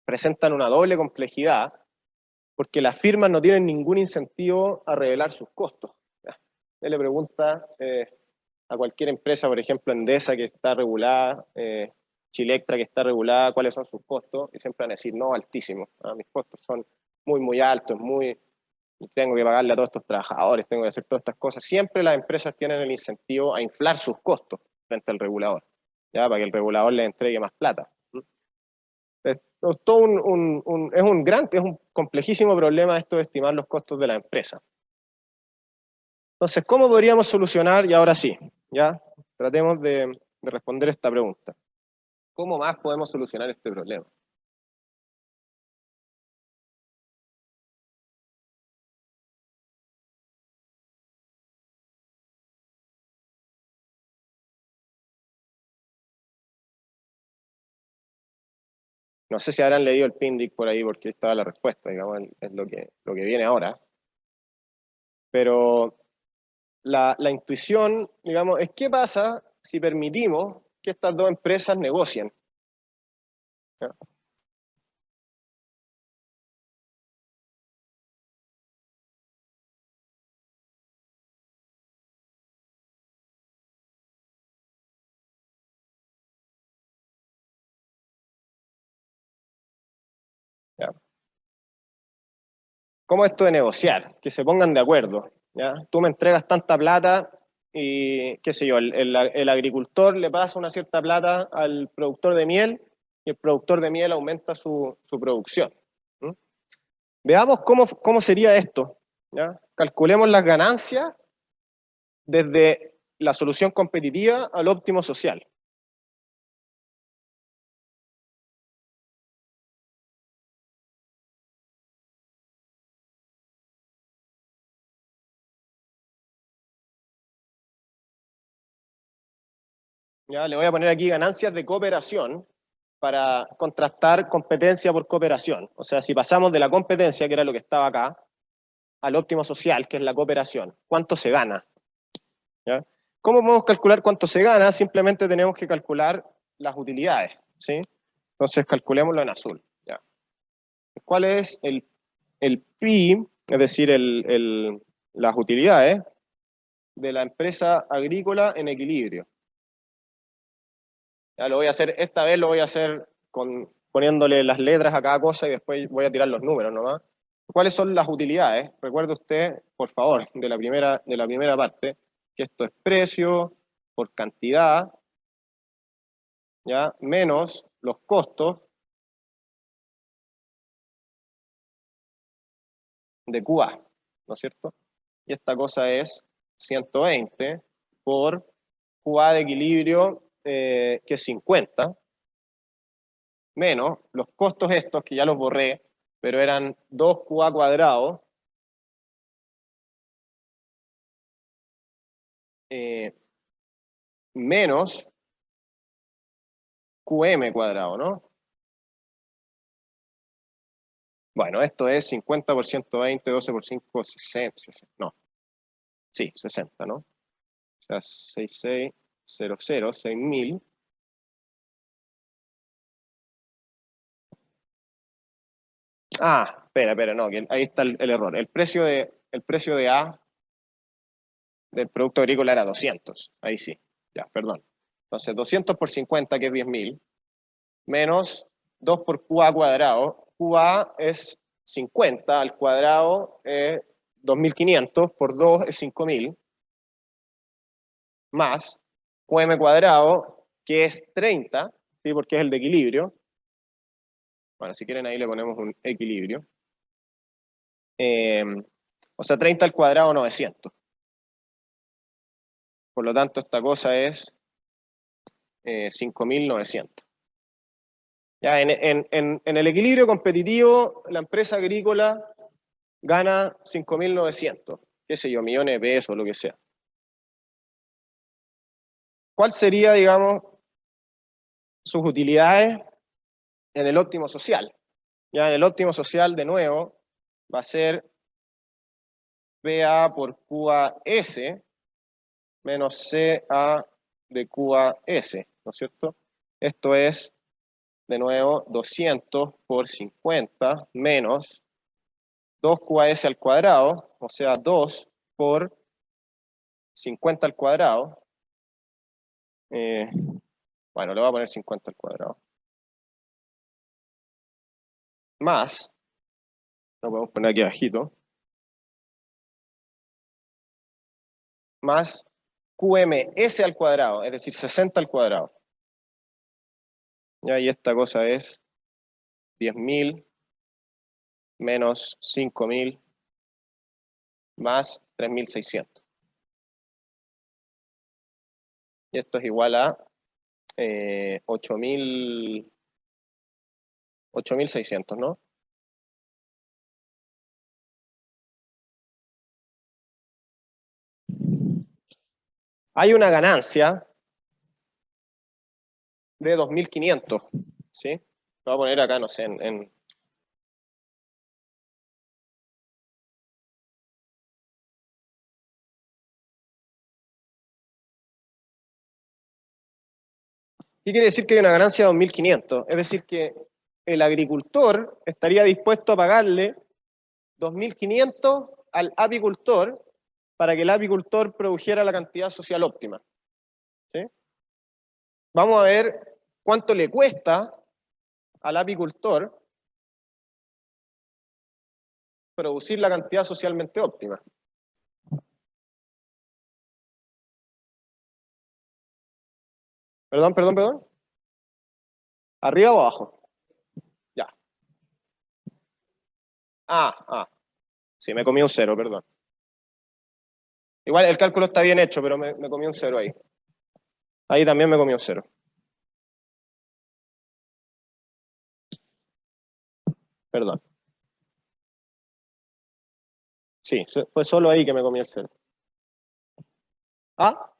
presentan una doble complejidad, porque las firmas no tienen ningún incentivo a revelar sus costos. ¿Ya? Usted le pregunta a cualquier empresa, por ejemplo Endesa, que está regulada, Chilectra, que está regulada, cuáles son sus costos, y siempre van a decir, no, altísimos, mis costos son muy, muy altos, y tengo que pagarle a todos estos trabajadores, tengo que hacer todas estas cosas. Siempre las empresas tienen el incentivo a inflar sus costos frente al regulador, ¿ya? Para que el regulador les entregue más plata. Es todo es un complejísimo problema esto de estimar los costos de la empresa. Entonces, ¿cómo podríamos solucionar? Y ahora sí, ya tratemos de responder esta pregunta. ¿Cómo más podemos solucionar este problema? No sé si habrán leído el PINDIC por ahí, porque estaba la respuesta, digamos, es lo que viene ahora. Pero la intuición, digamos, es qué pasa si permitimos que estas dos empresas negocien. ¿Ya? ¿Ya? ¿Cómo esto de negociar? Que se pongan de acuerdo. ¿Ya? Tú me entregas tanta plata y, qué sé yo, el agricultor le pasa una cierta plata al productor de miel y el productor de miel aumenta su producción. ¿Mm? Veamos cómo sería esto. ¿Ya? Calculemos las ganancias desde la solución competitiva al óptimo social. ¿Ya? Le voy a poner aquí ganancias de cooperación para contrastar competencia por cooperación. O sea, si pasamos de la competencia, que era lo que estaba acá, al óptimo social, que es la cooperación, ¿cuánto se gana? ¿Ya? ¿Cómo podemos calcular cuánto se gana? Simplemente tenemos que calcular las utilidades, ¿sí? Entonces calculémoslo en azul. ¿Ya? ¿Cuál es el PI, es decir, las utilidades de la empresa agrícola en equilibrio? Ya lo voy a hacer, esta vez lo voy a hacer poniéndole las letras a cada cosa y después voy a tirar los números nomás. ¿Cuáles son las utilidades? Recuerde usted, por favor, de la primera parte, que esto es precio por cantidad, ¿ya? Menos los costos de QA, ¿no es cierto? Y esta cosa es 120 por QA de equilibrio, que es 50, menos los costos estos, que ya los borré, pero eran 2QA cuadrado, menos QM cuadrado, ¿no? Bueno, esto es 50 por 120, 12 por 5, 60, no, sí, 60, ¿no? O sea, 6600, 6000, Espera, no, que ahí está el error. El precio de A del producto agrícola era 200. Ahí sí, ya, perdón. Entonces, 200 por 50, que es 10.000, menos 2 por QA cuadrado. QA es 50, al cuadrado es 2.500, por 2 es 5.000, más QM cuadrado, que es 30, ¿sí? Porque es el de equilibrio. Bueno, si quieren ahí le ponemos un equilibrio. O sea, 30 al cuadrado, 900. Por lo tanto, esta cosa es 5.900. Ya, en el equilibrio competitivo, la empresa agrícola gana 5.900, qué sé yo, millones de pesos, lo que sea. ¿Cuál sería, digamos, sus utilidades en el óptimo social? Ya en el óptimo social, de nuevo, va a ser PA por QAS menos CA de QAS, ¿no es cierto? Esto es, de nuevo, 200 por 50 menos 2 QAS al cuadrado, o sea, 2 por 50 al cuadrado. Bueno, le voy a poner 50 al cuadrado. Más, lo podemos poner aquí abajito, más QMS al cuadrado, es decir, 60 al cuadrado. Y esta cosa es 10.000 menos 5.000 más 3.600. Y esto es igual a 8.600, ¿no? Hay una ganancia de 2.500, ¿sí? Lo voy a poner acá, no sé, ¿Qué quiere decir que hay una ganancia de 2.500? Es decir, que el agricultor estaría dispuesto a pagarle 2.500 al apicultor para que el apicultor produjera la cantidad social óptima. ¿Sí? Vamos a ver cuánto le cuesta al apicultor producir la cantidad socialmente óptima. Perdón. ¿Arriba o abajo? Ya. Sí, me comí un cero, perdón. Igual el cálculo está bien hecho, pero me comí un cero ahí. Ahí también me comí un cero. Perdón. Sí, fue solo ahí que me comí el cero. ¿Ah?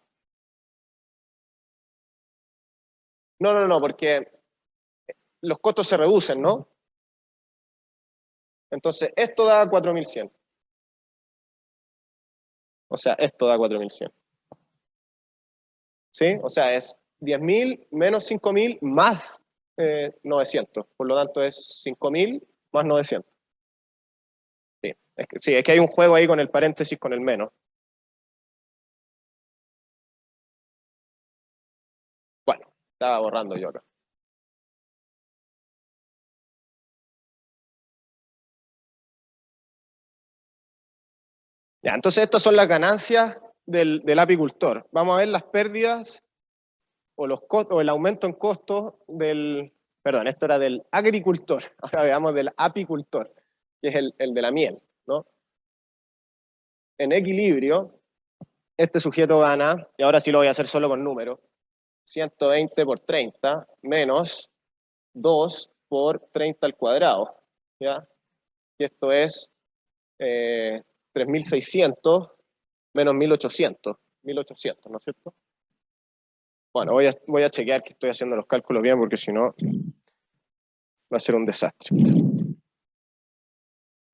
No, porque los costos se reducen, ¿no? Entonces, esto da 4.100. O sea, esto da 4.100. ¿Sí? O sea, es 10.000 menos 5.000 más 900. Por lo tanto, es 5.000 más 900. Sí, es que hay un juego ahí con el paréntesis con el menos. Bueno, estaba borrando yo acá. Ya, entonces estas son las ganancias del apicultor. Vamos a ver las pérdidas o los costos, o el aumento en costos del, perdón, esto era del agricultor, ahora veamos del apicultor, que es el de la miel, ¿no? En equilibrio, este sujeto gana, y ahora sí lo voy a hacer solo con números, 120 por 30 menos 2 por 30 al cuadrado, ¿ya? Y esto es 3.600 menos 1.800, ¿no es cierto? Bueno, voy a chequear que estoy haciendo los cálculos bien, porque si no va a ser un desastre.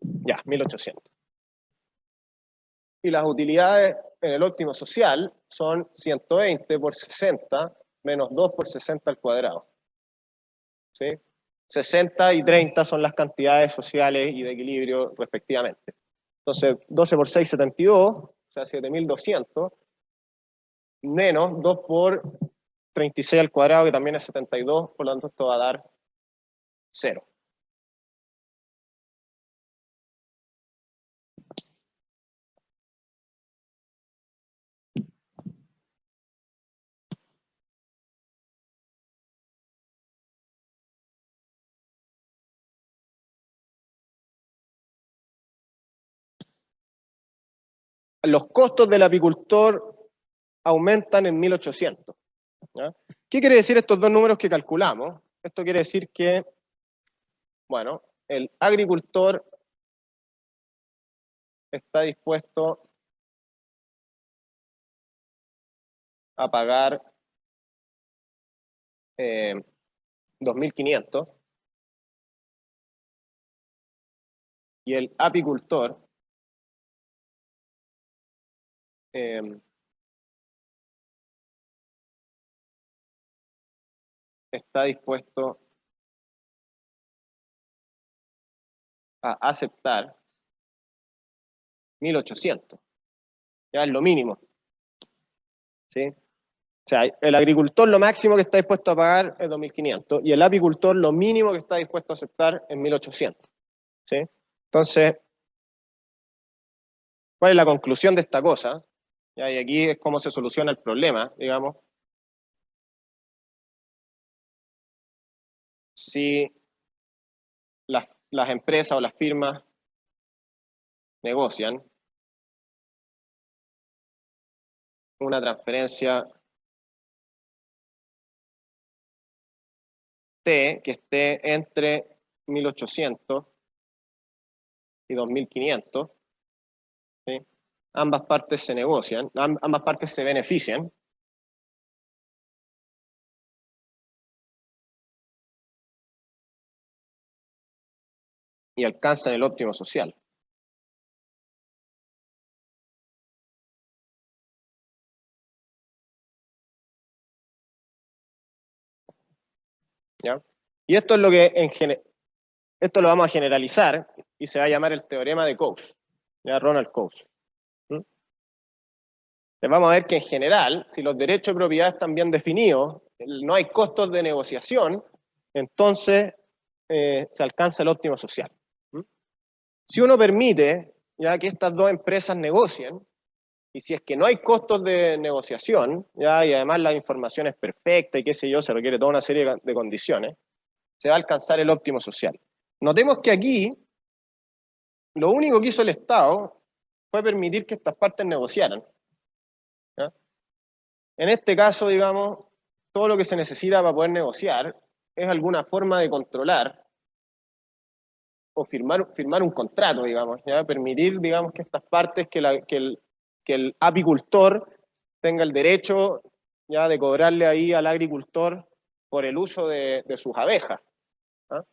Ya, 1.800. Y las utilidades en el óptimo social son 120 por 60 menos 2 por 60 al cuadrado. ¿Sí? 60 y 30 son las cantidades sociales y de equilibrio respectivamente. Entonces, 12 por 6, 72, o sea, 7.200, menos 2 por 36 al cuadrado, que también es 72, por lo tanto esto va a dar 0. Los costos del apicultor aumentan en 1.800. ¿Ya? ¿Qué quiere decir estos dos números que calculamos? Esto quiere decir que, bueno, el agricultor está dispuesto a pagar 2.500 y el apicultor está dispuesto a aceptar 1.800. Ya es lo mínimo. ¿Sí? O sea, el agricultor lo máximo que está dispuesto a pagar es 2.500 y el apicultor lo mínimo que está dispuesto a aceptar es 1.800. ¿Sí? Entonces, ¿cuál es la conclusión de esta cosa? ¿Ya? Y aquí es cómo se soluciona el problema, digamos. Si las empresas o las firmas negocian una transferencia T que esté entre 1.800 y 2.500, ¿sí? Ambas partes se negocian, ambas partes se benefician. Y alcanzan el óptimo social. ¿Ya? Y esto es lo que esto lo vamos a generalizar y se va a llamar el teorema de Coase, ¿ya? Ronald Coase. Les vamos a ver que en general, si los derechos de propiedad están bien definidos, no hay costos de negociación, entonces se alcanza el óptimo social. Si uno permite ya que estas dos empresas negocien, y si es que no hay costos de negociación, ya, y además la información es perfecta y qué sé yo, se requiere toda una serie de condiciones, se va a alcanzar el óptimo social. Notemos que aquí, lo único que hizo el Estado fue permitir que estas partes negociaran. ¿Ya? En este caso, digamos, todo lo que se necesita para poder negociar es alguna forma de controlar o firmar un contrato, digamos, ¿ya? Permitir, digamos, que estas partes, que el apicultor tenga el derecho ya de cobrarle ahí al agricultor por el uso de sus abejas. ¿Ah?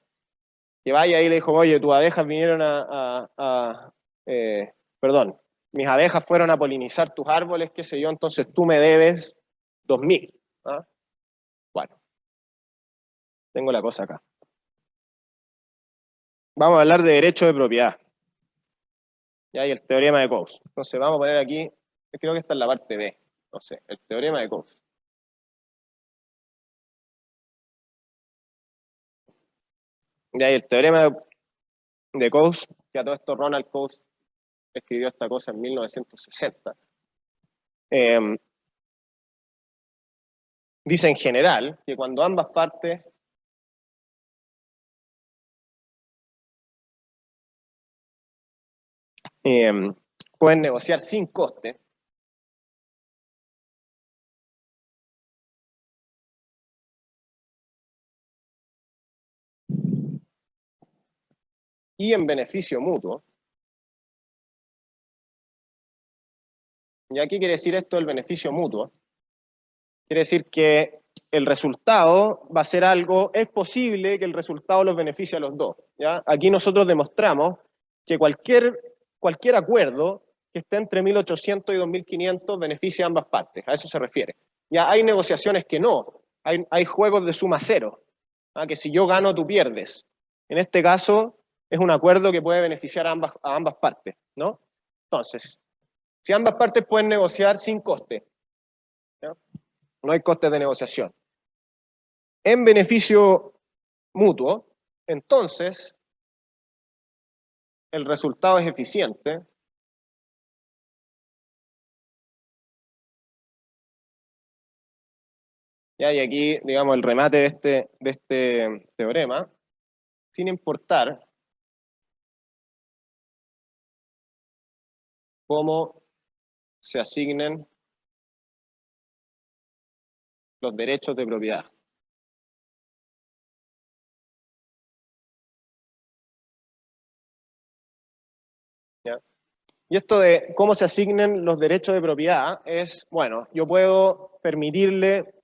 Que vaya ahí y le dijo, oye, tus abejas vinieron perdón, mis abejas fueron a polinizar tus árboles, qué sé yo, entonces tú me debes 2.000. ¿Ah? Bueno, tengo la cosa acá. Vamos a hablar de derecho de propiedad. Ya hay el teorema de Coase. Entonces vamos a poner aquí, creo que esta es la parte B, no sé, el teorema de Coase. Ya hay el teorema de Coase, que a todo esto Ronald Coase escribió esta cosa en 1960. Dice en general que cuando ambas partes pueden negociar sin coste, y en beneficio mutuo. ¿Y aquí quiere decir esto del beneficio mutuo? Quiere decir que el resultado va a ser algo, es posible que el resultado los beneficie a los dos. ¿Ya? Aquí nosotros demostramos que cualquier acuerdo que esté entre 1.800 y 2.500 beneficia a ambas partes, a eso se refiere. Ya hay negociaciones que no, hay juegos de suma cero. Que si yo gano, tú pierdes. En este caso, es un acuerdo que puede beneficiar a ambas partes, ¿no? Entonces, si ambas partes pueden negociar sin coste, ¿ya? No hay costes de negociación, en beneficio mutuo, entonces el resultado es eficiente. ¿Ya? Y aquí, digamos, el remate de este teorema, sin importar cómo se asignen los derechos de propiedad. ¿Ya? Y esto de cómo se asignen los derechos de propiedad es, bueno, yo puedo permitirle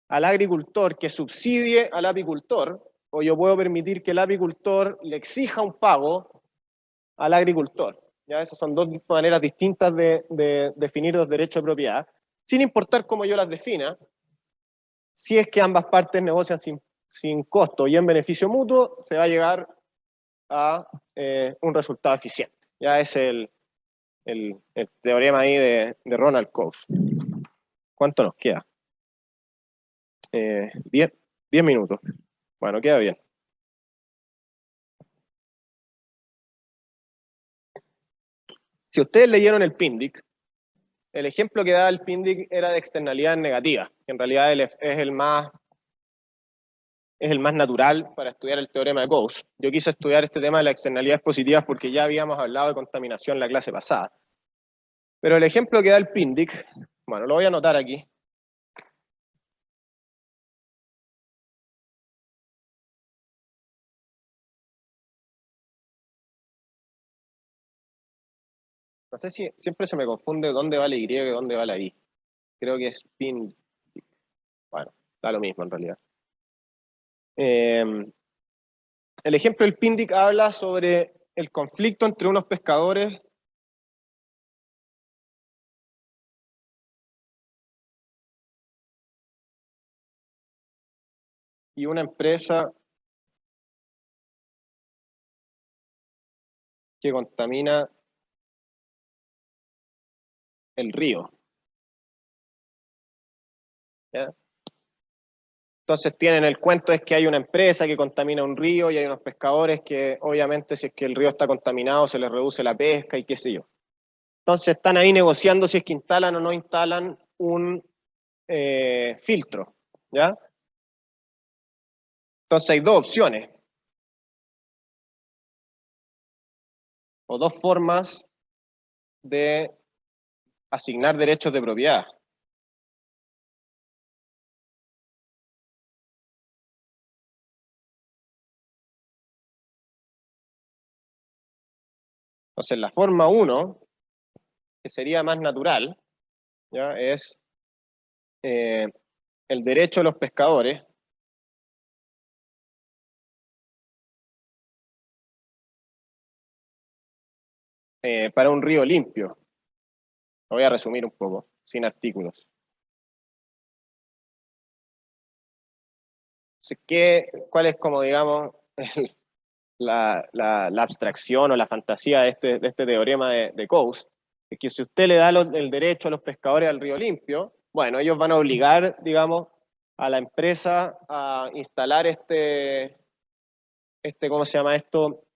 al agricultor que subsidie al apicultor, o yo puedo permitir que el apicultor le exija un pago al agricultor. ¿Ya? Esas son dos maneras distintas de definir los derechos de propiedad, sin importar cómo yo las defina, si es que ambas partes negocian sin costo y en beneficio mutuo, se va a llegar a un resultado eficiente. Ya es el teorema ahí de Ronald Coase. ¿Cuánto nos queda? 10 minutos. Bueno, queda bien. Si ustedes leyeron el PINDIC, el ejemplo que da el PINDIC era de externalidad negativa, que en realidad es el más natural para estudiar el teorema de Coase. Yo quise estudiar este tema de las externalidades positivas porque ya habíamos hablado de contaminación en la clase pasada. Pero el ejemplo que da el PINDIC, bueno, lo voy a anotar aquí. No sé si siempre se me confunde dónde va la Y y dónde va la I. Creo que es PINDIC. Bueno, da lo mismo en realidad. El ejemplo del PINDIC habla sobre el conflicto entre unos pescadores y una empresa que contamina el río. ¿Ya? Entonces tienen el cuento es que hay una empresa que contamina un río y hay unos pescadores que obviamente si es que el río está contaminado se les reduce la pesca y qué sé yo. Entonces están ahí negociando si es que instalan o no instalan un filtro. ¿Ya? Entonces hay dos opciones o dos formas de asignar derechos de propiedad. Entonces la forma 1, que sería más natural, ¿ya? Es el derecho de los pescadores para un río limpio. Lo voy a resumir un poco, sin artículos. ¿Cuál es como, digamos, la abstracción o la fantasía de este teorema de Coase? Es que si usted le da el derecho a los pescadores al río limpio, bueno, ellos van a obligar, digamos, a la empresa a instalar ¿cómo se llama esto?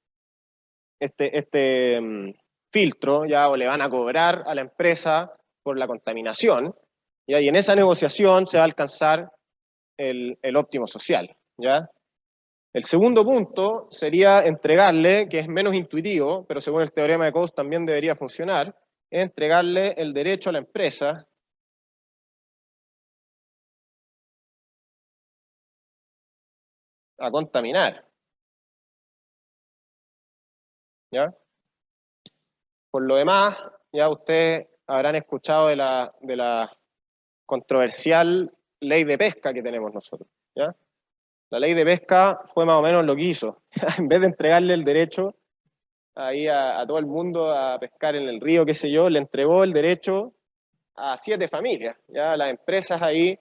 Filtro, ya, o le van a cobrar a la empresa por la contaminación, ¿ya? Y en esa negociación se va a alcanzar el óptimo social, ¿ya? El segundo punto sería entregarle, que es menos intuitivo, pero según el teorema de Coase también debería funcionar, es entregarle el derecho a la empresa a contaminar, ¿ya? Por lo demás, ya ustedes habrán escuchado de la controversial ley de pesca que tenemos nosotros, ¿ya? La ley de pesca fue más o menos lo que hizo. En vez de entregarle el derecho ahí a todo el mundo a pescar en el río, qué sé yo, le entregó el derecho a 7 familias, ya a las empresas ahí,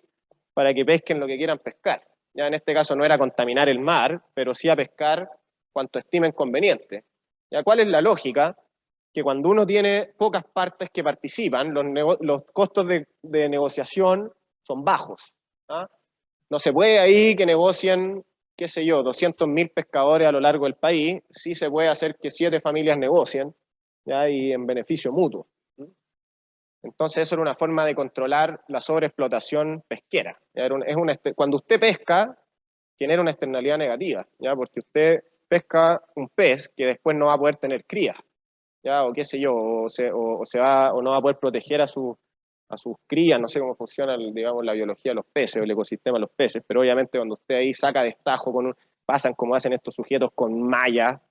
para que pesquen lo que quieran pescar. Ya en este caso no era contaminar el mar, pero sí a pescar cuanto estimen conveniente. ¿Ya? ¿Cuál es la lógica? Que cuando uno tiene pocas partes que participan, los costos de negociación son bajos. ¿Ah? No se puede ahí que negocien, qué sé yo, 200.000 pescadores a lo largo del país, sí se puede hacer que 7 familias negocien, ¿ya? Y en beneficio mutuo. Entonces eso era una forma de controlar la sobreexplotación pesquera. Cuando usted pesca, genera una externalidad negativa, ¿ya? Porque usted pesca un pez que después no va a poder tener crías, ¿ya? O qué sé yo, o no va a poder proteger a sus crías, no sé cómo funciona, digamos, la biología de los peces o el ecosistema de los peces, pero obviamente cuando usted ahí saca destajo, pasan como hacen estos sujetos con mallas,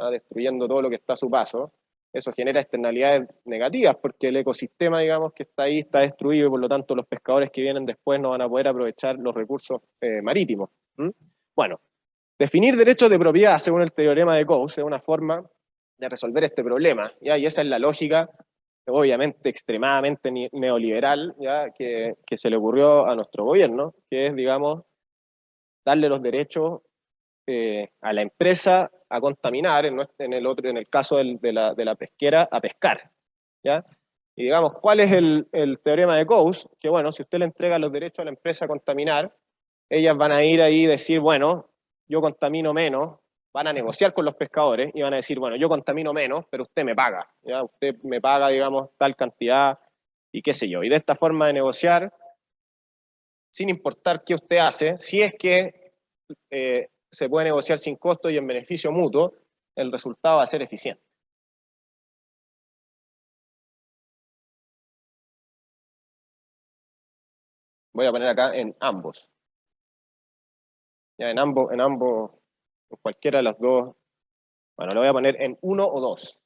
destruyendo todo lo que está a su paso, eso genera externalidades negativas porque el ecosistema, digamos, que está ahí está destruido y por lo tanto los pescadores que vienen después no van a poder aprovechar los recursos marítimos. ¿Mm? Bueno, definir derechos de propiedad según el teorema de Coase es una forma de resolver este problema, ¿ya? Y esa es la lógica, obviamente extremadamente neoliberal, ¿ya? Que se le ocurrió a nuestro gobierno, que es, digamos, darle los derechos a la empresa a contaminar, en el caso de la pesquera, a pescar. ¿Ya? Y digamos, ¿cuál es el teorema de Coase? Que bueno, si usted le entrega los derechos a la empresa a contaminar, ellas van a ir ahí y decir, bueno, yo contamino menos, van a negociar con los pescadores y van a decir, bueno, yo contamino menos, pero usted me paga, ¿ya? Usted me paga, digamos, tal cantidad y qué sé yo. Y de esta forma de negociar, sin importar qué usted hace, si es que se puede negociar sin costo y en beneficio mutuo, el resultado va a ser eficiente. Voy a poner acá en ambos. Ya en cualquiera de las dos. Bueno, lo voy a poner en uno o dos.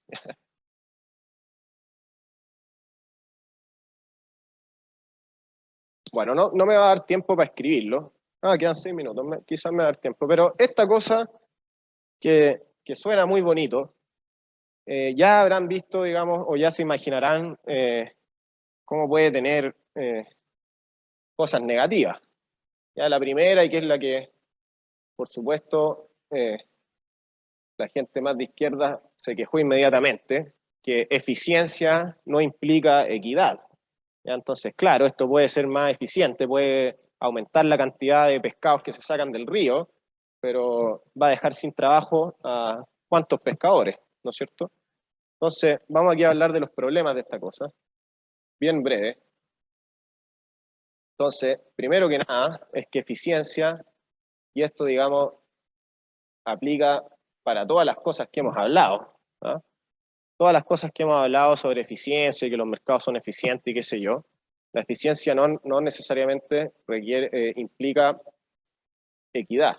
Bueno, no me va a dar tiempo para escribirlo. Quedan 6 minutos, quizás me va a dar tiempo. Pero esta cosa que suena muy bonito, ya habrán visto, digamos, o ya se imaginarán cómo puede tener cosas negativas. Ya la primera, y que es la que, por supuesto, la gente más de izquierda se quejó inmediatamente, que eficiencia no implica equidad. ¿Ya? Entonces, claro, esto puede ser más eficiente, puede aumentar la cantidad de pescados que se sacan del río, pero va a dejar sin trabajo a cuántos pescadores, ¿no es cierto? Entonces, vamos aquí a hablar de los problemas de esta cosa, bien breve. Entonces, primero que nada, es que eficiencia, y esto, digamos, aplica para todas las cosas que hemos hablado, ¿ah? Todas las cosas que hemos hablado sobre eficiencia y que los mercados son eficientes y qué sé yo, la eficiencia no necesariamente implica equidad.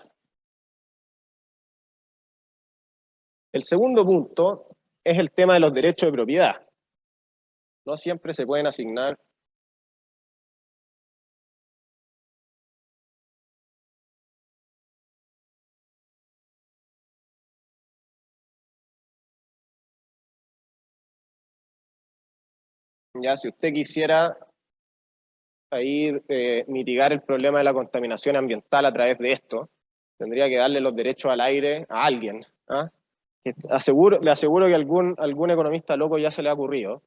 El segundo punto es el tema de los derechos de propiedad. No siempre se pueden asignar. Ya, si usted quisiera ahí mitigar el problema de la contaminación ambiental a través de esto, tendría que darle los derechos al aire a alguien. ¿Ah? Le aseguro que algún economista loco ya se le ha ocurrido,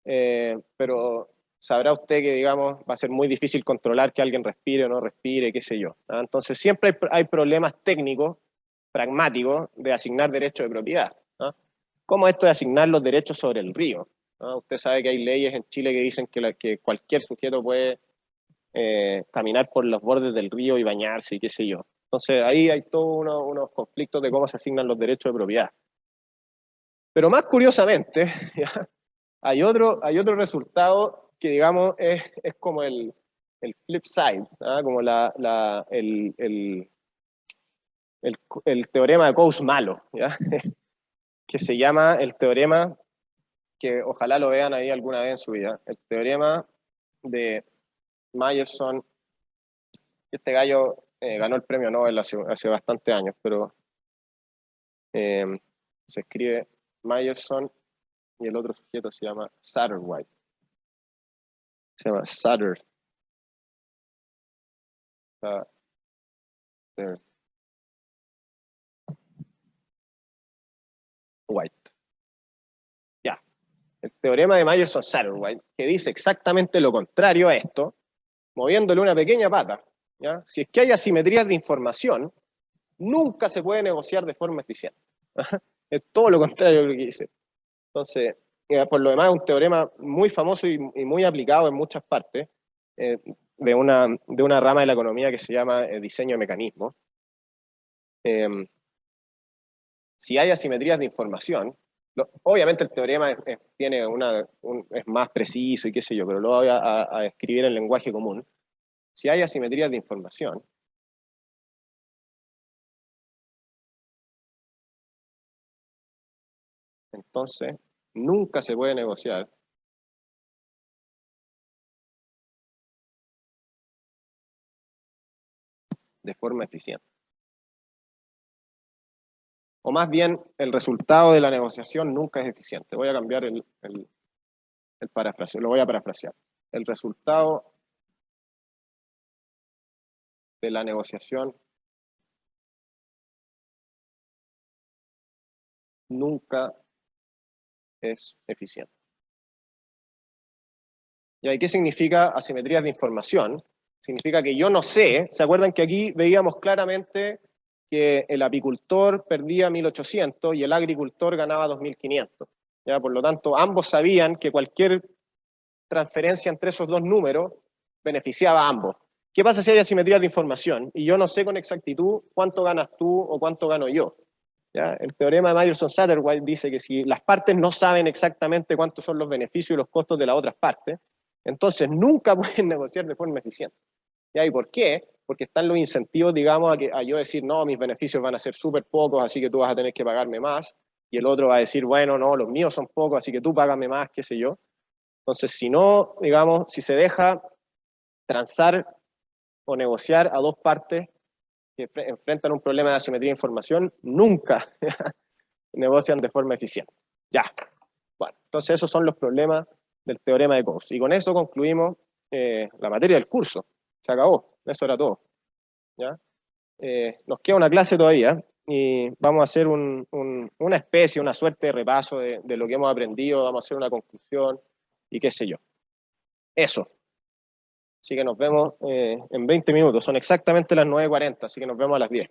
pero sabrá usted que, digamos, va a ser muy difícil controlar que alguien respire o no respire, qué sé yo. ¿Ah? Entonces siempre hay problemas técnicos, pragmáticos, de asignar derechos de propiedad. ¿Ah? Como esto de asignar los derechos sobre el río. ¿Ah? Usted sabe que hay leyes en Chile que dicen que cualquier sujeto puede caminar por los bordes del río y bañarse y qué sé yo. Entonces ahí hay todos unos conflictos de cómo se asignan los derechos de propiedad. Pero más curiosamente, ¿ya? Hay otro resultado que, digamos, es como el flip side, ¿ah? Como el teorema de Coase malo, ¿ya? Que se llama el teorema, que ojalá lo vean ahí alguna vez en su vida, el teorema de Meyerson. Este gallo ganó el premio Nobel hace bastante años, pero eh, se escribe Meyerson y el otro sujeto se llama Satterwhite. Se llama Sutter. White. Ya. El teorema de Myerson-Satterwhite, que dice exactamente lo contrario a esto, moviéndole una pequeña pata. ¿Ya? Si es que hay asimetrías de información, nunca se puede negociar de forma eficiente. Es todo lo contrario de lo que dice. Entonces, por lo demás, es un teorema muy famoso y muy aplicado en muchas partes de una rama de la economía que se llama diseño de mecanismos. Si hay asimetrías de información, obviamente el teorema es más preciso y qué sé yo, pero lo voy a escribir en lenguaje común. Si hay asimetrías de información, entonces nunca se puede negociar de forma eficiente. O más bien, el resultado de la negociación nunca es eficiente. Voy a cambiar el parafraseo, lo voy a parafrasear. El resultado de la negociación nunca es eficiente. ¿Y qué significa asimetrías de información? Significa que yo no sé, ¿se acuerdan que aquí veíamos claramente que el apicultor perdía 1.800 y el agricultor ganaba 2.500? ¿Ya? Por lo tanto, ambos sabían que cualquier transferencia entre esos dos números beneficiaba a ambos. ¿Qué pasa si hay asimetrías de información y yo no sé con exactitud cuánto ganas tú o cuánto gano yo? ¿Ya? El teorema de Myerson-Satterwhite dice que si las partes no saben exactamente cuántos son los beneficios y los costos de las otras partes, entonces nunca pueden negociar de forma eficiente. ¿Ya? ¿Y por qué? Porque están los incentivos, digamos, a yo decir, no, mis beneficios van a ser súper pocos, así que tú vas a tener que pagarme más, y el otro va a decir, bueno, no, los míos son pocos, así que tú págame más, qué sé yo. Entonces, si no, digamos, si se deja transar o negociar a dos partes que enfrentan un problema de asimetría de información, nunca negocian de forma eficiente. Ya. Bueno, entonces esos son los problemas del teorema de Gauss. Y con eso concluimos la materia del curso. Se acabó. Eso era todo. ¿Ya? Nos queda una clase todavía y vamos a hacer una especie, una suerte de repaso de lo que hemos aprendido, vamos a hacer una conclusión y qué sé yo. Eso. Así que nos vemos en 20 minutos. Son exactamente las 9:40, así que nos vemos a las 10.